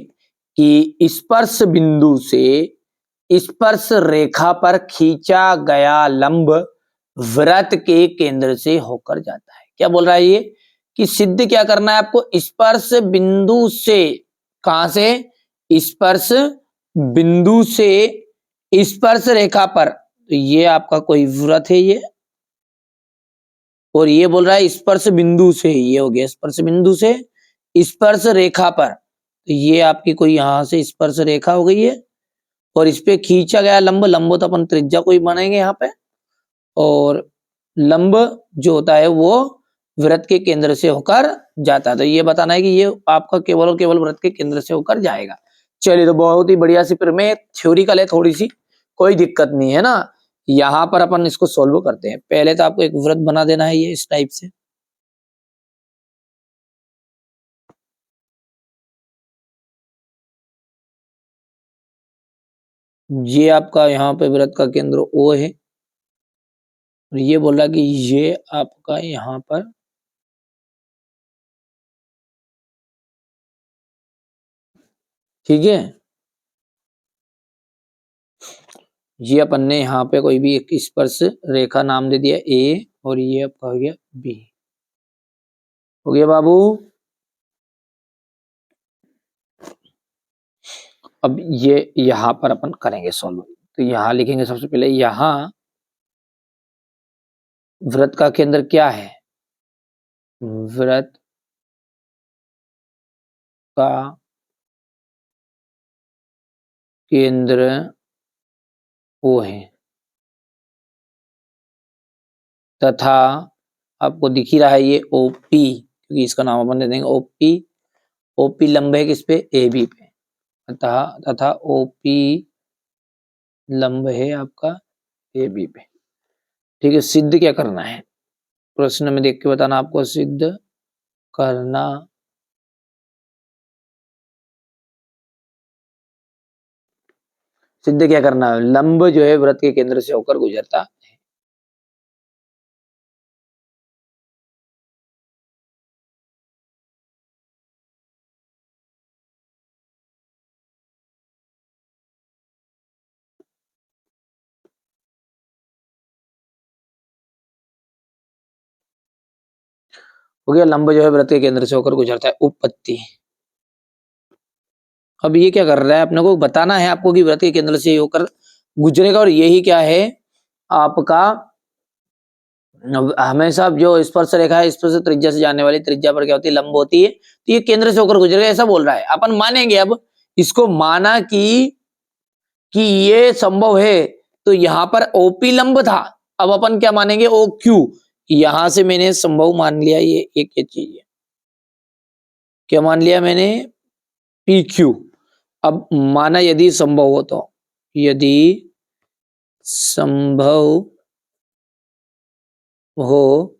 कि स्पर्श बिंदु से स्पर्श रेखा पर खींचा गया लंब वृत्त के केंद्र से होकर जाता है। क्या बोल रहा है ये, कि सिद्ध क्या करना है आपको, स्पर्श बिंदु से, कहां से, स्पर्श बिंदु से स्पर्श रेखा पर, तो ये आपका कोई वृत्त है ये, और ये बोल रहा है स्पर्श बिंदु से, ये हो गया स्पर्श बिंदु से स्पर्श रेखा पर, तो ये आपकी कोई यहां से स्पर्श रेखा हो गई है, और इस पे खींचा गया लंब, लंब तो अपन त्रिज्या को ही बनाएंगे यहाँ पे, और लंब जो होता है वो वृत्त के केंद्र से होकर जाता है। तो ये बताना है कि ये आपका केवल और केवल वृत्त के केंद्र से होकर जाएगा। चलिए, तो बहुत ही बढ़िया सी प्रमेय, थ्योरिकल है थोड़ी सी, कोई दिक्कत नहीं है ना। यहाँ पर अपन इसको सोल्व करते हैं। पहले तो आपको एक वृत्त बना देना है ये इस टाइप से, ये आपका यहाँ पे वृत्त का केंद्र O है, और ये बोल रहा है कि ये आपका यहाँ पर ठीक है, ये अपन ने यहाँ पे कोई भी एक स्पर्श रेखा नाम दे दिया A, और ये आपका हो गया बी। हो गया बाबू। अब ये यहां पर अपन करेंगे सॉल्व। तो यहां लिखेंगे सबसे पहले, यहां वृत्त का केंद्र क्या है? वृत्त का केंद्र ओ है, तथा आपको दिख ही रहा है ये ओपी, क्योंकि इसका नाम अपन दे देंगे ओपी। ओपी लंब है किस पे? ए बी पे। तथा ओपी लंब है आपका ए बी पे। ठीक है, सिद्ध क्या करना है? प्रश्न में देख के बताना आपको। सिद्ध करना सिद्ध क्या करना है? लंब जो है वृत्त के केंद्र से होकर गुजरता। हो गया, लंब जो है वृत्त के केंद्र से होकर गुजरता है। उपपत्ति। अब ये क्या कर रहा है? अपने को बताना है आपको कि वृत्त के केंद्र से होकर गुजरेगा, और यही क्या है आपका, हमेशा जो स्पर्श रेखा है, स्पर्श त्रिज्या से जाने वाली त्रिज्या पर क्या होती है? लंब होती है। तो ये केंद्र से होकर गुजरेगा ऐसा बोल रहा है। अपन मानेंगे, अब इसको माना कि ये संभव है, तो यहां पर ओपी लंब था। अब अपन क्या मानेंगे? O Q. यहां से मैंने संभव मान लिया, ये एक चीज है। क्या मान लिया मैंने? P Q. अब माना यदि संभव हो, तो यदि संभव हो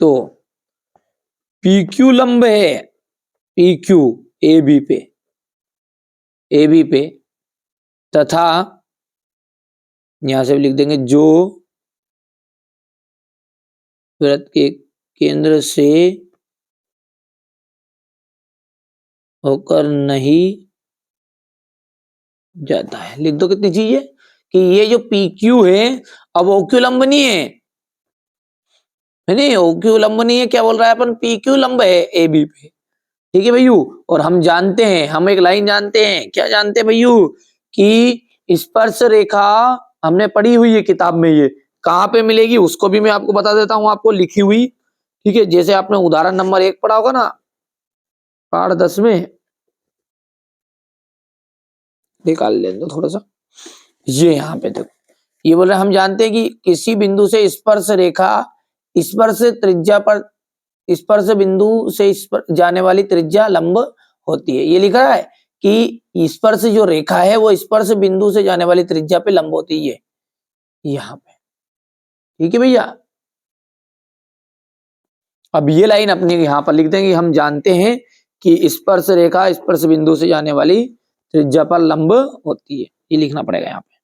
तो पी क्यू लंब है, पी क्यू ए बी पे, ए बी पे, तथा यहां से लिख देंगे जो वृत्त के केंद्र से होकर नहीं जाता है। लिख दो कितनी चीज है कि ये जो पी क्यू है, अब ओ क्यू लंब नहीं है, नहीं ओ क्यू लंब नहीं है। क्या बोल रहा है अपन? पी क्यू लंब है ए बी पे। ठीक है भैयू। और हम जानते हैं, हम एक लाइन जानते हैं। क्या जानते हैं भैयू? कि स्पर्श रेखा हमने पढ़ी हुई है किताब में। ये कहाँ पे मिलेगी उसको भी मैं आपको बता देता हूँ, आपको लिखी हुई। ठीक है, जैसे आपने उदाहरण नंबर 1 पढ़ा होगा ना पाठ 10 में, निकाल लेंगे थोड़ा सा। ये यहाँ पे देखो, ये बोल रहे हम जानते हैं कि किसी बिंदु से स्पर्श रेखा, स्पर्श त्रिज्या पर, स्पर्श बिंदु से जाने वाली त्रिज्या लंब होती है। ये लिखा है कि स्पर्श जो रेखा है वो स्पर्श बिंदु से जाने वाली त्रिज्या पे लंब होती है, यहाँ पे। ठीक है भैया। अब ये लाइन अपने यहाँ पर लिख देंगे, हम जानते हैं कि स्पर्श रेखा स्पर्श बिंदु से जाने वाली त्रिज्या पर लंब होती है। ये लिखना पड़ेगा यहाँ पे।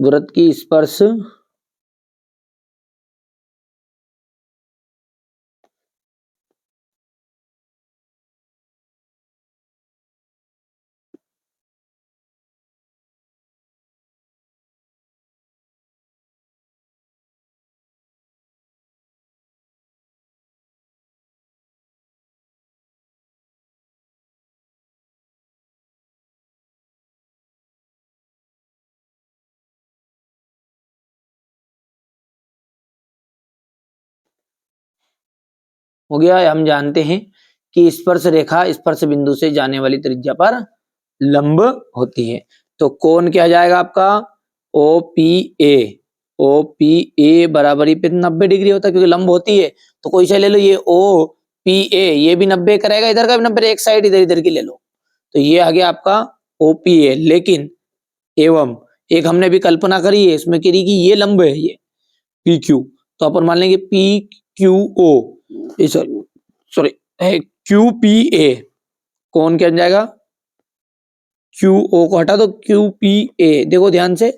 वृत्त की स्पर्श हो गया। हम जानते हैं कि स्पर्श रेखा स्पर्श बिंदु से जाने वाली त्रिज्या पर लंब होती है। तो कौन क्या जाएगा आपका? O P A. O P A बराबरी पे 90 डिग्री होता है, क्योंकि लंब होती है। तो कोई सा ले लो, ये ओ पी ए, ये भी 90 करेगा, इधर का भी 90, एक साइड इधर इधर की ले लो। तो ये आ गया आपका ओ पी ए। लेकिन एवं एक हमने भी कल्पना करी है इसमें, करी कि ये लंब है, ये पी क्यू। तो अपन मान लेंगे पी क्यू ओ, सॉरी है क्यू पी ए। कौन क्या जाएगा? क्यू ओ को हटा दो, क्यू पी ए। देखो ध्यान से,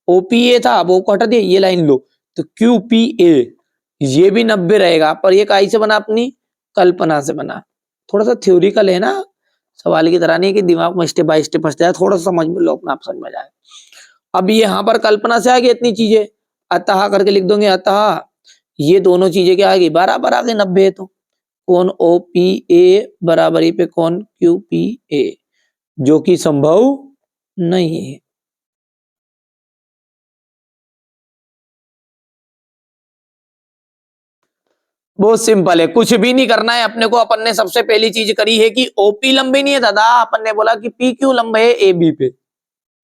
ओपीए था वो को हटा दिया, ये लाइन लो तो क्यूपीए, ये भी 90 रहेगा, पर ये काई से बना, अपनी कल्पना से बना। थोड़ा सा थ्योरिकल है ना, सवाल की तरह नहीं है कि दिमाग में स्टेप बाय स्टेप फंसता है, थोड़ा सा समझ लो अपना, आप समझ में जाए। अब यहाँ पर कल्पना से आ गई इतनी चीजें, अतः करके लिख दोगे, अतः ये दोनों चीजें क्या आ गई, बराबर आ गई 90 है, तो कौन ओ पी ए बराबरी पे कौन क्यू पी ए, जो कि संभव नहीं है। बहुत सिंपल है, कुछ भी नहीं करना है अपने को। अपन ने सबसे पहली चीज करी है कि ओपी लंबे नहीं है दादा, अपन ने बोला कि पी क्यू लंबे है ए बी पे।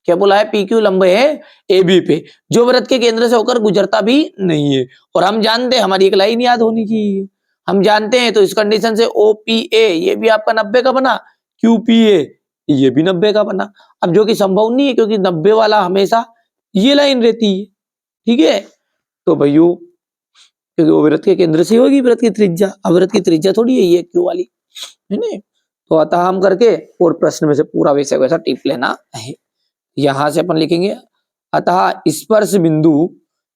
क्या बोला है, पी क्यू लंबे है ए बी पे, जो वृत्त के केंद्र से होकर गुजरता भी नहीं है। और हम जानते हैं, हमारी एक लाइन याद होनी चाहिए, हम जानते हैं, तो इस कंडीशन से ओ पी ए ये भी आपका 90 का बना, क्यू पी ए ये भी 90 का बना। अब जो कि संभव नहीं है, क्योंकि 90 वाला हमेशा ये लाइन रहती है, ठीक है। तो भैया, क्योंकि वो वृत्त के केंद्र से होगी वृत्त की त्रिज्या, अब वृत्त की त्रिज्या थोड़ी है ये क्यू वाली, है ना। तो अतः हम करके और प्रश्न में से पूरा वैसे वैसा टिप लेना है। यहां से अपन लिखेंगे, अतः स्पर्श बिंदु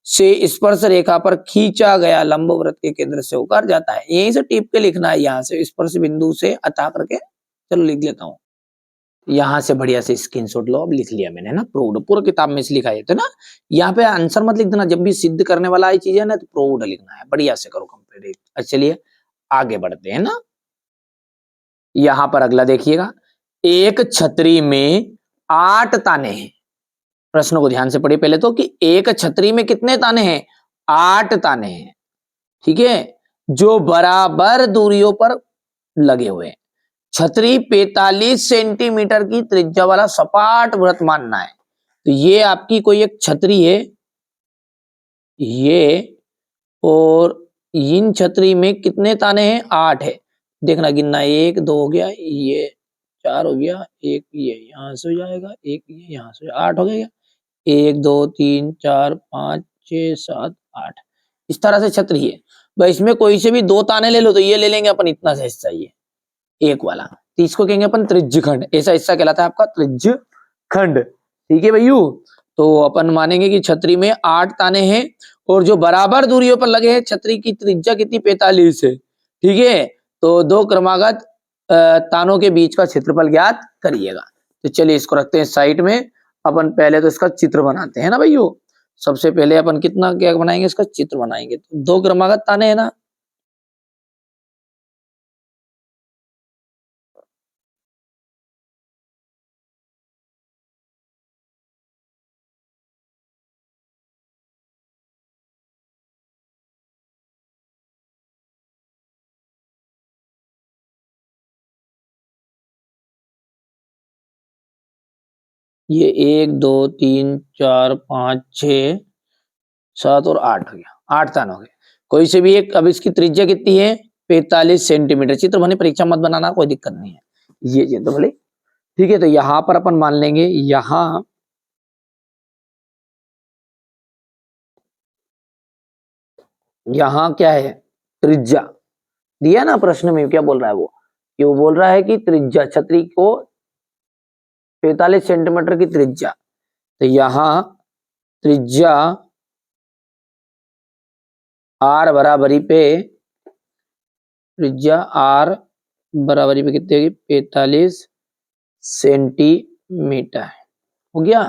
से स्पर्श रेखा पर खींचा गया लंब वृत्त के केंद्र से होकर जाता है, यहीं से टिप के लिखना है, यहाँ से स्पर्श बिंदु से अतः करके। चलो लिख लेता हूँ, यहाँ से बढ़िया से स्क्रीनशॉट लो, अब लिख लिया मैंने ना, प्रूव्ड, पूरा किताब में से लिखा है तो ना, यहाँ पे आंसर मत लिख देना, जब भी सिद्ध करने वाला ये चीज है ना, तो प्रूव्ड लिखना है, बढ़िया से करो कंप्लीट। अच्छा चलिए आगे बढ़ते हैं ना। यहाँ पर अगला देखिएगा, एक छतरी में 8 ताने हैं। प्रश्न को ध्यान से पढ़िए पहले तो, कि एक छतरी में कितने ताने हैं, 8 ताने हैं, ठीक है, जो बराबर दूरियों पर लगे हुए हैं। छतरी 45 सेंटीमीटर की त्रिज्या वाला सपाट वृत्त मानना है। तो ये आपकी कोई एक छतरी है, ये, और इन छतरी में कितने ताने हैं, 8 है। देखना गिनना, 1 2 हो गया, ये 4 हो गया, एक ये यहां से हो जाएगा, एक ये यहां से, 8 हो गया। 1 2 3 4 5 6 7 8, इस तरह से छतरी है भाई। इसमें कोई से भी 2 ताने ले लो, तो ये ले लेंगे अपन इतना सा हिस्सा, ये एक वाला, तो इसको कहेंगे अपन त्रिज्य खंड, ऐसा हिस्सा कहलाता है आपका त्रिज्य खंड, ठीक है भैयू। तो अपन मानेंगे कि छतरी में 8 ताने हैं, और जो बराबर दूरियों पर लगे हैं, छतरी की त्रिज्या कितनी, 45 है, ठीक है। तो दो क्रमागत तानों के बीच का क्षेत्रफल ज्ञात करिएगा। तो चलिए इसको रखते हैं साइड में, अपन पहले तो इसका चित्र बनाते हैं ना भैयू। सबसे पहले अपन कितना क्या बनाएंगे, इसका चित्र बनाएंगे। तो दो क्रमागत ताने है ना, ये 1 2 3 4 5 6 7 और 8 हो गया, 8 तान हो गए, कोई से भी एक। अब इसकी त्रिज्या कितनी है, 45 सेंटीमीटर। चित्र बने, परीक्षा मत बनाना, कोई दिक्कत नहीं है, ये चित्र भले, ठीक है। तो यहां पर अपन मान लेंगे, यहां क्या है, त्रिज्या दिया ना प्रश्न में, क्या बोल रहा है वो, कि वो बोल रहा है कि त्रिज्या छतरी को 45 सेंटीमीटर की त्रिज्या, तो यहां त्रिज्या आर बराबरी पे, त्रिज्या आर बराबरी पे कितनी होगी, 45 सेंटीमीटर, हो गया।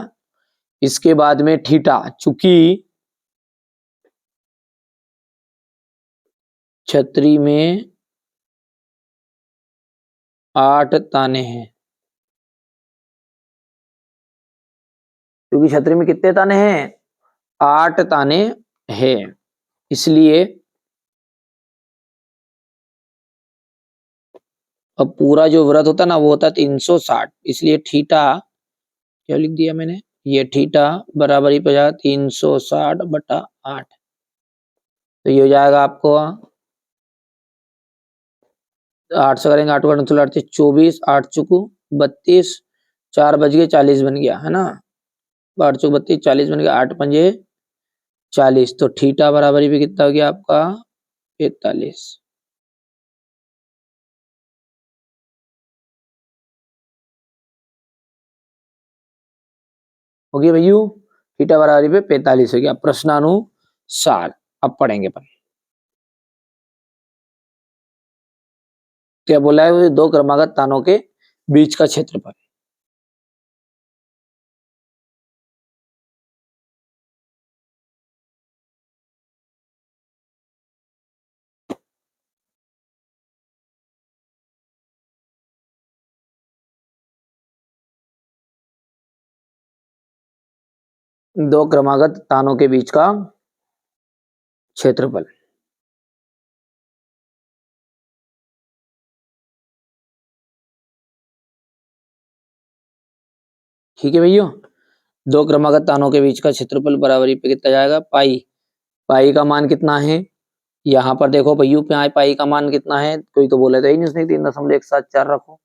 इसके बाद में थीटा, चूंकि छतरी में 8 ताने हैं, क्योंकि छतरी में कितने ताने हैं, 8 ताने हैं, इसलिए अब पूरा जो वृत्त होता है ना, वो होता है 360, इसलिए थीटा, क्या लिख दिया मैंने, ये थीटा बराबरी पे जाएगा 360/8। तो ये हो जाएगा आपको, 8 से करेंगे, 8 को 8 24, 8 चुकू 32, 4 बज गए, 40 बन गया, है ना। 8 चुक 32, 40 बन गया, 8 पंजे 40, तो थीटा बराबरी पे कितना हो गया आपका, 45। हो गया भैयू। थीटा बराबरी पे 45 हो गया प्रश्नानुसार। अब पढ़ेंगे अपन क्या बोला है, दो क्रमागत तानों के बीच का क्षेत्रफल। दो क्रमागत तानों के बीच का क्षेत्रफल। ठीक है भैया, दो क्रमागत तानों के बीच का क्षेत्रफल बराबरी पे कितना जाएगा, पाई। पाई का मान कितना है, यहाँ पर देखो भैया पाई का मान कितना है, कोई तो बोला था ही नहीं उसने 3.174 रखो,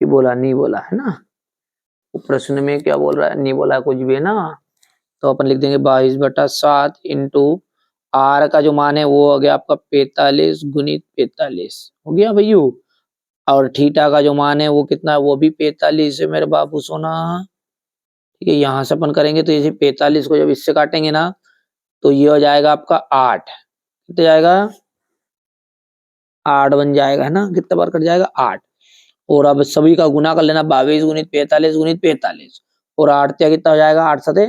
ये बोला नहीं बोला है ना, प्रश्न में क्या बोल रहा है, नहीं बोला कुछ भी है ना। तो अपन लिख देंगे 22/7 इंटू आर का जो मान है वो हो गया आपका 45 गुणित 45 हो गया भैया, और थीटा का जो मान है वो कितना है, वो भी 45 है मेरे बाबू सोना। ठीक है, यहाँ से अपन करेंगे तो ये 45 को जब इससे काटेंगे ना तो ये हो जाएगा आपका 8, कितना जाएगा 8 बन जाएगा है ना, कितना बार कट जाएगा 8। और अब सभी का गुना कर लेना, 22 गुणित 45 गुणित 45, और 8 क्या कितना हो जाएगा, 8 सते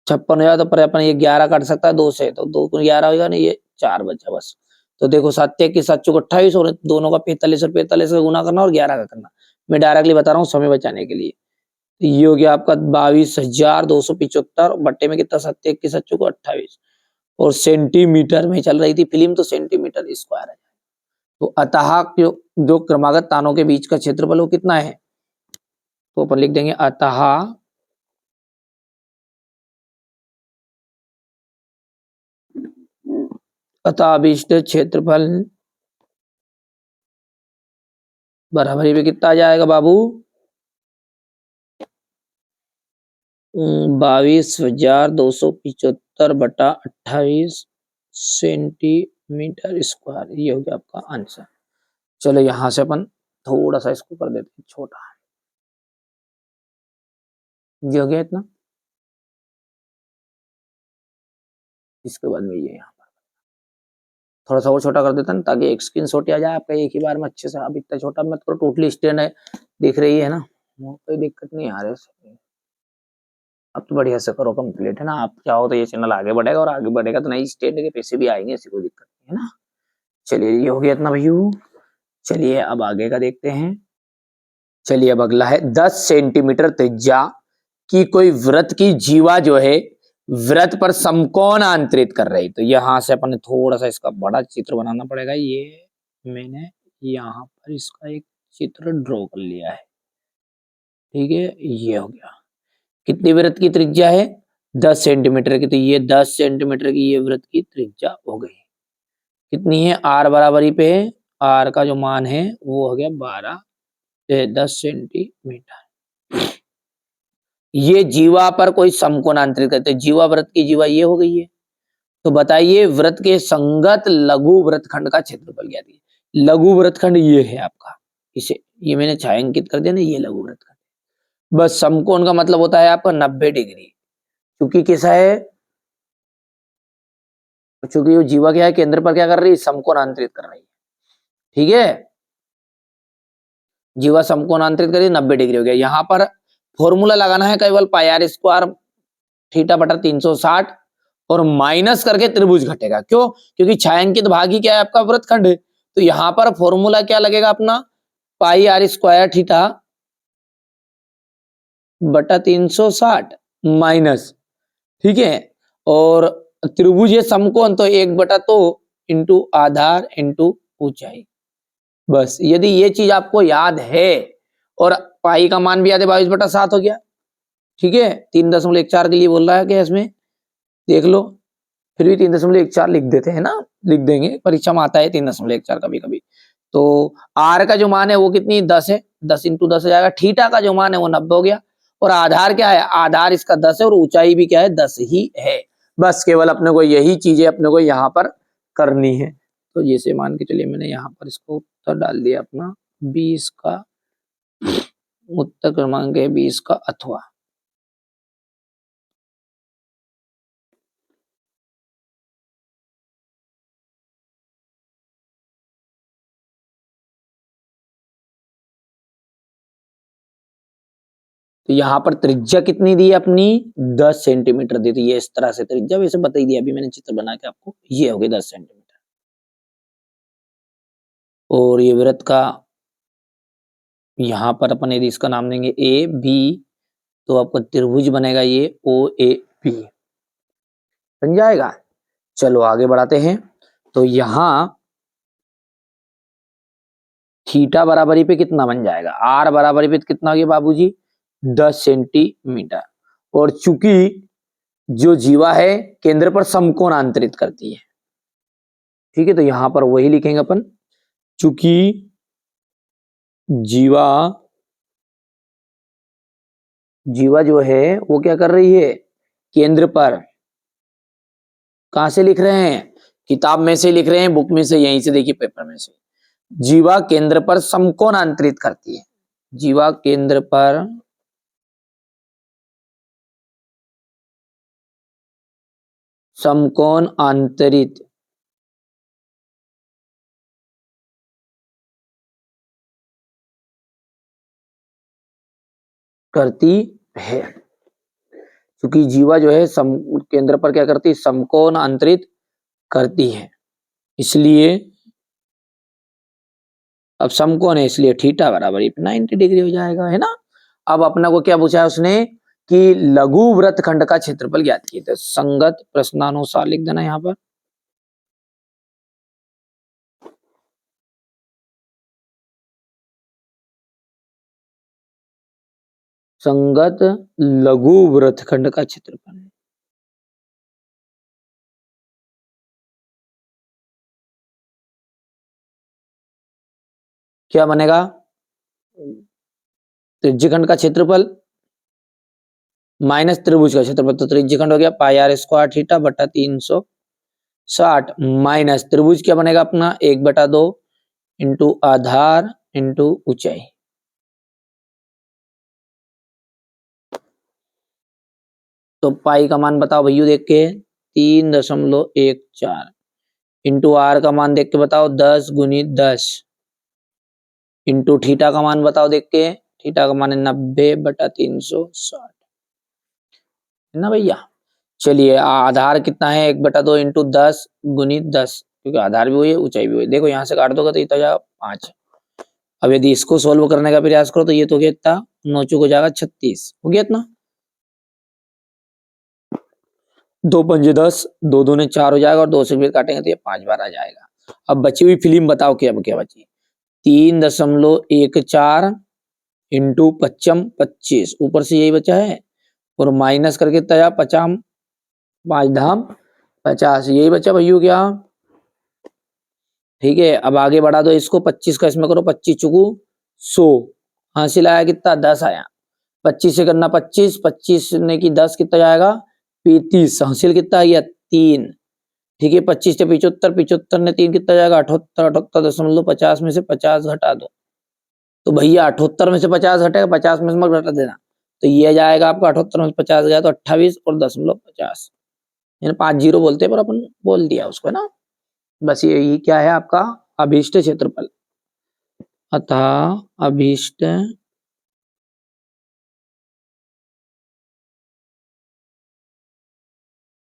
56 हो जाएगा। तो पर अपन ये 11 काट सकता है 2 से, तो 2 को 11 होगा नहीं, ये 4 बचा बस। तो देखो 7 की 7 चौक 28, और दोनों का 45 और 45 का गुना करना और 11 का करना। मैं डायरेक्टली बता रहा हूँ समय बचाने के लिए। तो ये हो गया आपका 22,275 बट्टे में कितना, 7 की 7 चौक 28, और सेंटीमीटर में चल रही थी फिल्म तो सेंटीमीटर स्क्वायर है। तो अतः जो क्रमागत तानों के बीच का क्षेत्रफल वो कितना है, तो अपन लिख देंगे अतः अभिष्ट क्षेत्रफल बराबरी पे कितना आ जाएगा बाबू, 22,275/28 सेंटीमीटर स्क्वायर, ये हो गया आपका आंसर। चलो यहां से अपन थोड़ा सा इसको कर देते हैं छोटा, ये हो गया इतना। इसके बाद में ये यहाँ पर थोड़ा सा और छोटा कर देता ना, ताकि एक स्क्रीनशॉट आ जाए आपका एक ही बार में अच्छे से। अब इतना छोटा मत करो, टोटली स्टैंड है दिख रही है ना, कोई दिक्कत नहीं आ रही है। अब तो बढ़िया से करो कंप्लीट है ना, आप चाहो तो ये चैनल आगे बढ़ेगा, और आगे बढ़ेगा तो नई स्टैंड के पैसे भी आएंगे, ऐसी कोई दिक्कत नहीं है ना। चलिए ये हो गया इतना भैया, चलिए अब आगे का देखते हैं। चलिए अब अगला है 10 सेंटीमीटर त्रिज्या की कोई वृत्त की जीवा जो है वृत्त पर समकोण आंतरित कर रही। तो यहां से अपन ने थोड़ा सा इसका बड़ा चित्र बनाना पड़ेगा। ये मैंने यहाँ पर इसका एक चित्र ड्रॉ कर लिया है, ठीक है। ये हो गया, कितनी वृत्त की त्रिज्या है, 10 सेंटीमीटर की। तो ये 10 सेंटीमीटर की ये वृत्त की त्रिज्या हो गई। कितनी है, आर बराबरी पे है, आर का जो मान है वो हो गया 10 सेंटीमीटर। ये जीवा पर कोई समकोण आंतरित करते हैं, जीवा वृत्त की जीवा ये हो गई है। तो बताइए वृत्त के संगत लघु वृत्तखंड का क्षेत्रफल क्या दिया। लघु वृत्तखंड ये है आपका, इसे ये मैंने छायांकित कर दिया ना, ये लघु वृत्तखंड। बस समकोण का मतलब होता है आपका 90 डिग्री, क्योंकि कैसा है, क्योंकि वो जीवा क्या है, केंद्र पर क्या कर रही है, समकोण आंतरित कर रही है। ठीक है, जीवा समकोण आंतरित कर रही है, 90 डिग्री हो गया। यहाँ पर फॉर्मूला लगाना है केवल पाई आर स्क्वायर थीटा बटा 360, और माइनस करके त्रिभुज घटेगा। क्यों, क्योंकि छायांकित भाग ही क्या है आपका वृत्तखंड है। तो यहाँ पर फॉर्मूला क्या लगेगा अपना, पाई आर स्क्वायर थीटा बटा 360 माइनस, ठीक है, और त्रिभुज है समकोण तो 1/2 इंटू आधार इंटू ऊंचाई। बस यदि ये चीज आपको याद है, और पाई का मान भी याद है 22/7 हो गया, ठीक है। 3.14 के लिए बोल रहा है कि इसमें देख लो, फिर भी 3.14 लिख देते हैं ना, लिख देंगे, परीक्षा में आता है 3.14 कभी कभी। तो आर का जो मान है वो कितनी 10 है, 10 इंटू 10 हो जाएगा। थीटा का जो मान है वो 90 हो गया, और आधार क्या है, आधार इसका 10 है, और ऊंचाई भी क्या है 10 ही है। बस केवल अपने को यही चीजें अपने को यहाँ पर करनी है। तो जैसे मान के चलिए मैंने यहाँ पर इसको उत्तर डाल दिया अपना 20 का, उत्तर क्रमांक है 20 का अथवा। तो यहाँ पर त्रिज्या कितनी दी है अपनी 10 सेंटीमीटर दी थी। ये इस तरह से त्रिज्या वैसे बता ही दिया अभी मैंने चित्र बना के आपको, ये हो गई 10 सेंटीमीटर। और ये वृत्त का यहाँ पर अपन यदि इसका नाम देंगे ए बी तो आपका त्रिभुज बनेगा ये ओ ए बी, बन जाएगा। चलो आगे बढ़ाते हैं। तो यहाँ थीटा बराबरी पे कितना बन जाएगा, आर बराबरी पे कितना हो गया बाबूजी 10 सेंटीमीटर। और चूंकि जो जीवा है केंद्र पर समकोण अंतरित करती है, ठीक है, तो यहां पर वही लिखेंगे अपन, चूंकि जीवा जो है वो क्या कर रही है केंद्र पर, कहां से लिख रहे हैं किताब में से लिख रहे हैं, बुक में से, यहीं से देखिए पेपर में से, जीवा केंद्र पर समकोण अंतरित करती है। जीवा केंद्र पर समकोण अंतरित करती है। क्योंकि जीवा जो है केंद्र पर क्या करती है समकोण अंतरित करती है, इसलिए अब समकोण है इसलिए थीटा बराबर 90 डिग्री हो जाएगा, है ना। अब अपना को क्या पूछा है उसने कि लघु वृत्तखंड का क्षेत्रफल ज्ञात कीजिए, तो संगत प्रश्नानुसार लिख देना यहाँ पर। संगत लघु वृत्तखंड का क्षेत्रफल क्या बनेगा, त्रिज्यखंड का क्षेत्रफल माइनस त्रिभुज का क्षेत्रफल, तो त्रिज्यखंड हो गया पाई आर स्क्वायर थीटा बटा 360 माइनस त्रिभुज क्या बनेगा अपना 1/2 इंटू आधार इंटू ऊंचाई। तो पाई का मान बताओ भैया देख के 3.14 इंटू आर का मान देख के बताओ 10 गुनी 10 इंटू थीटा का मान बताओ देख के, थीटा का मान है 90/360, है ना भैया। चलिए आधार कितना है 1/2 इंटू 10 गुनी 10, क्योंकि आधार भी हुई है ऊंचाई भी हुई, देखो यहाँ से काट दोगे तो इतना जाएगा 5। अब यदि इसको सोल्व करने का प्रयास करो तो ये तो गया इतना 9 चौक हो जाएगा 36, हो गया इतना 2 पंजे 10 2 दूने 4 हो जाएगा और 2 से फिर काटेंगे तो ये 5 बार आ जाएगा। अब बची हुई फिल्म बताओ क्या बची 3.14 इंटू 25 ऊपर से यही बचा है और माइनस करके तया 50 5 धाम 50 यही बचा भैया क्या, ठीक है। अब आगे बढ़ा दो इसको 25 का इसमें करो 25 चुकू 100 हासिल आया कितना 10 आया, 25 से करना 25 ने की 10 कितना जाएगा 35 हासिल कितना आ गया 3, ठीक है। 25 से 75 ने 3 कितना जाएगा 78 में से 50 घटा दो, तो भैया 78 में से 50 घटेगा 50 में से मत घटा देना, तो ये जाएगा आपका 78 में से 50 गया तो 28 और 10.50 यानी 50 बोलते हैं पर अपन बोल दिया उसको, है ना। बस ये क्या है आपका अभीष्ट क्षेत्रफल, अतः अभीष्ट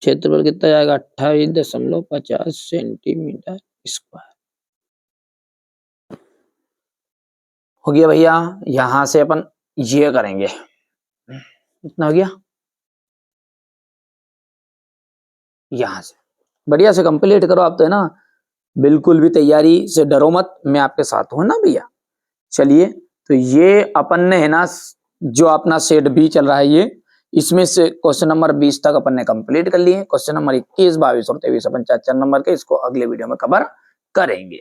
क्षेत्रफल कितना जाएगा 28.50 सेंटीमीटर स्क्वायर। हो गया भैया, यहां से अपन ये करेंगे, इतना हो गया, यहां से बढ़िया से कंप्लीट करो आप तो, है ना, बिल्कुल भी तैयारी से डरो मत, मैं आपके साथ हूं ना भैया। चलिए तो ये अपन ने है ना जो अपना सेट बी चल रहा है ये, इसमें से क्वेश्चन नंबर 20 तक अपन ने कंप्लीट कर लिए। क्वेश्चन नंबर 21, 22 और 23 अपन 4 नंबर के इसको अगले वीडियो में कवर करेंगे।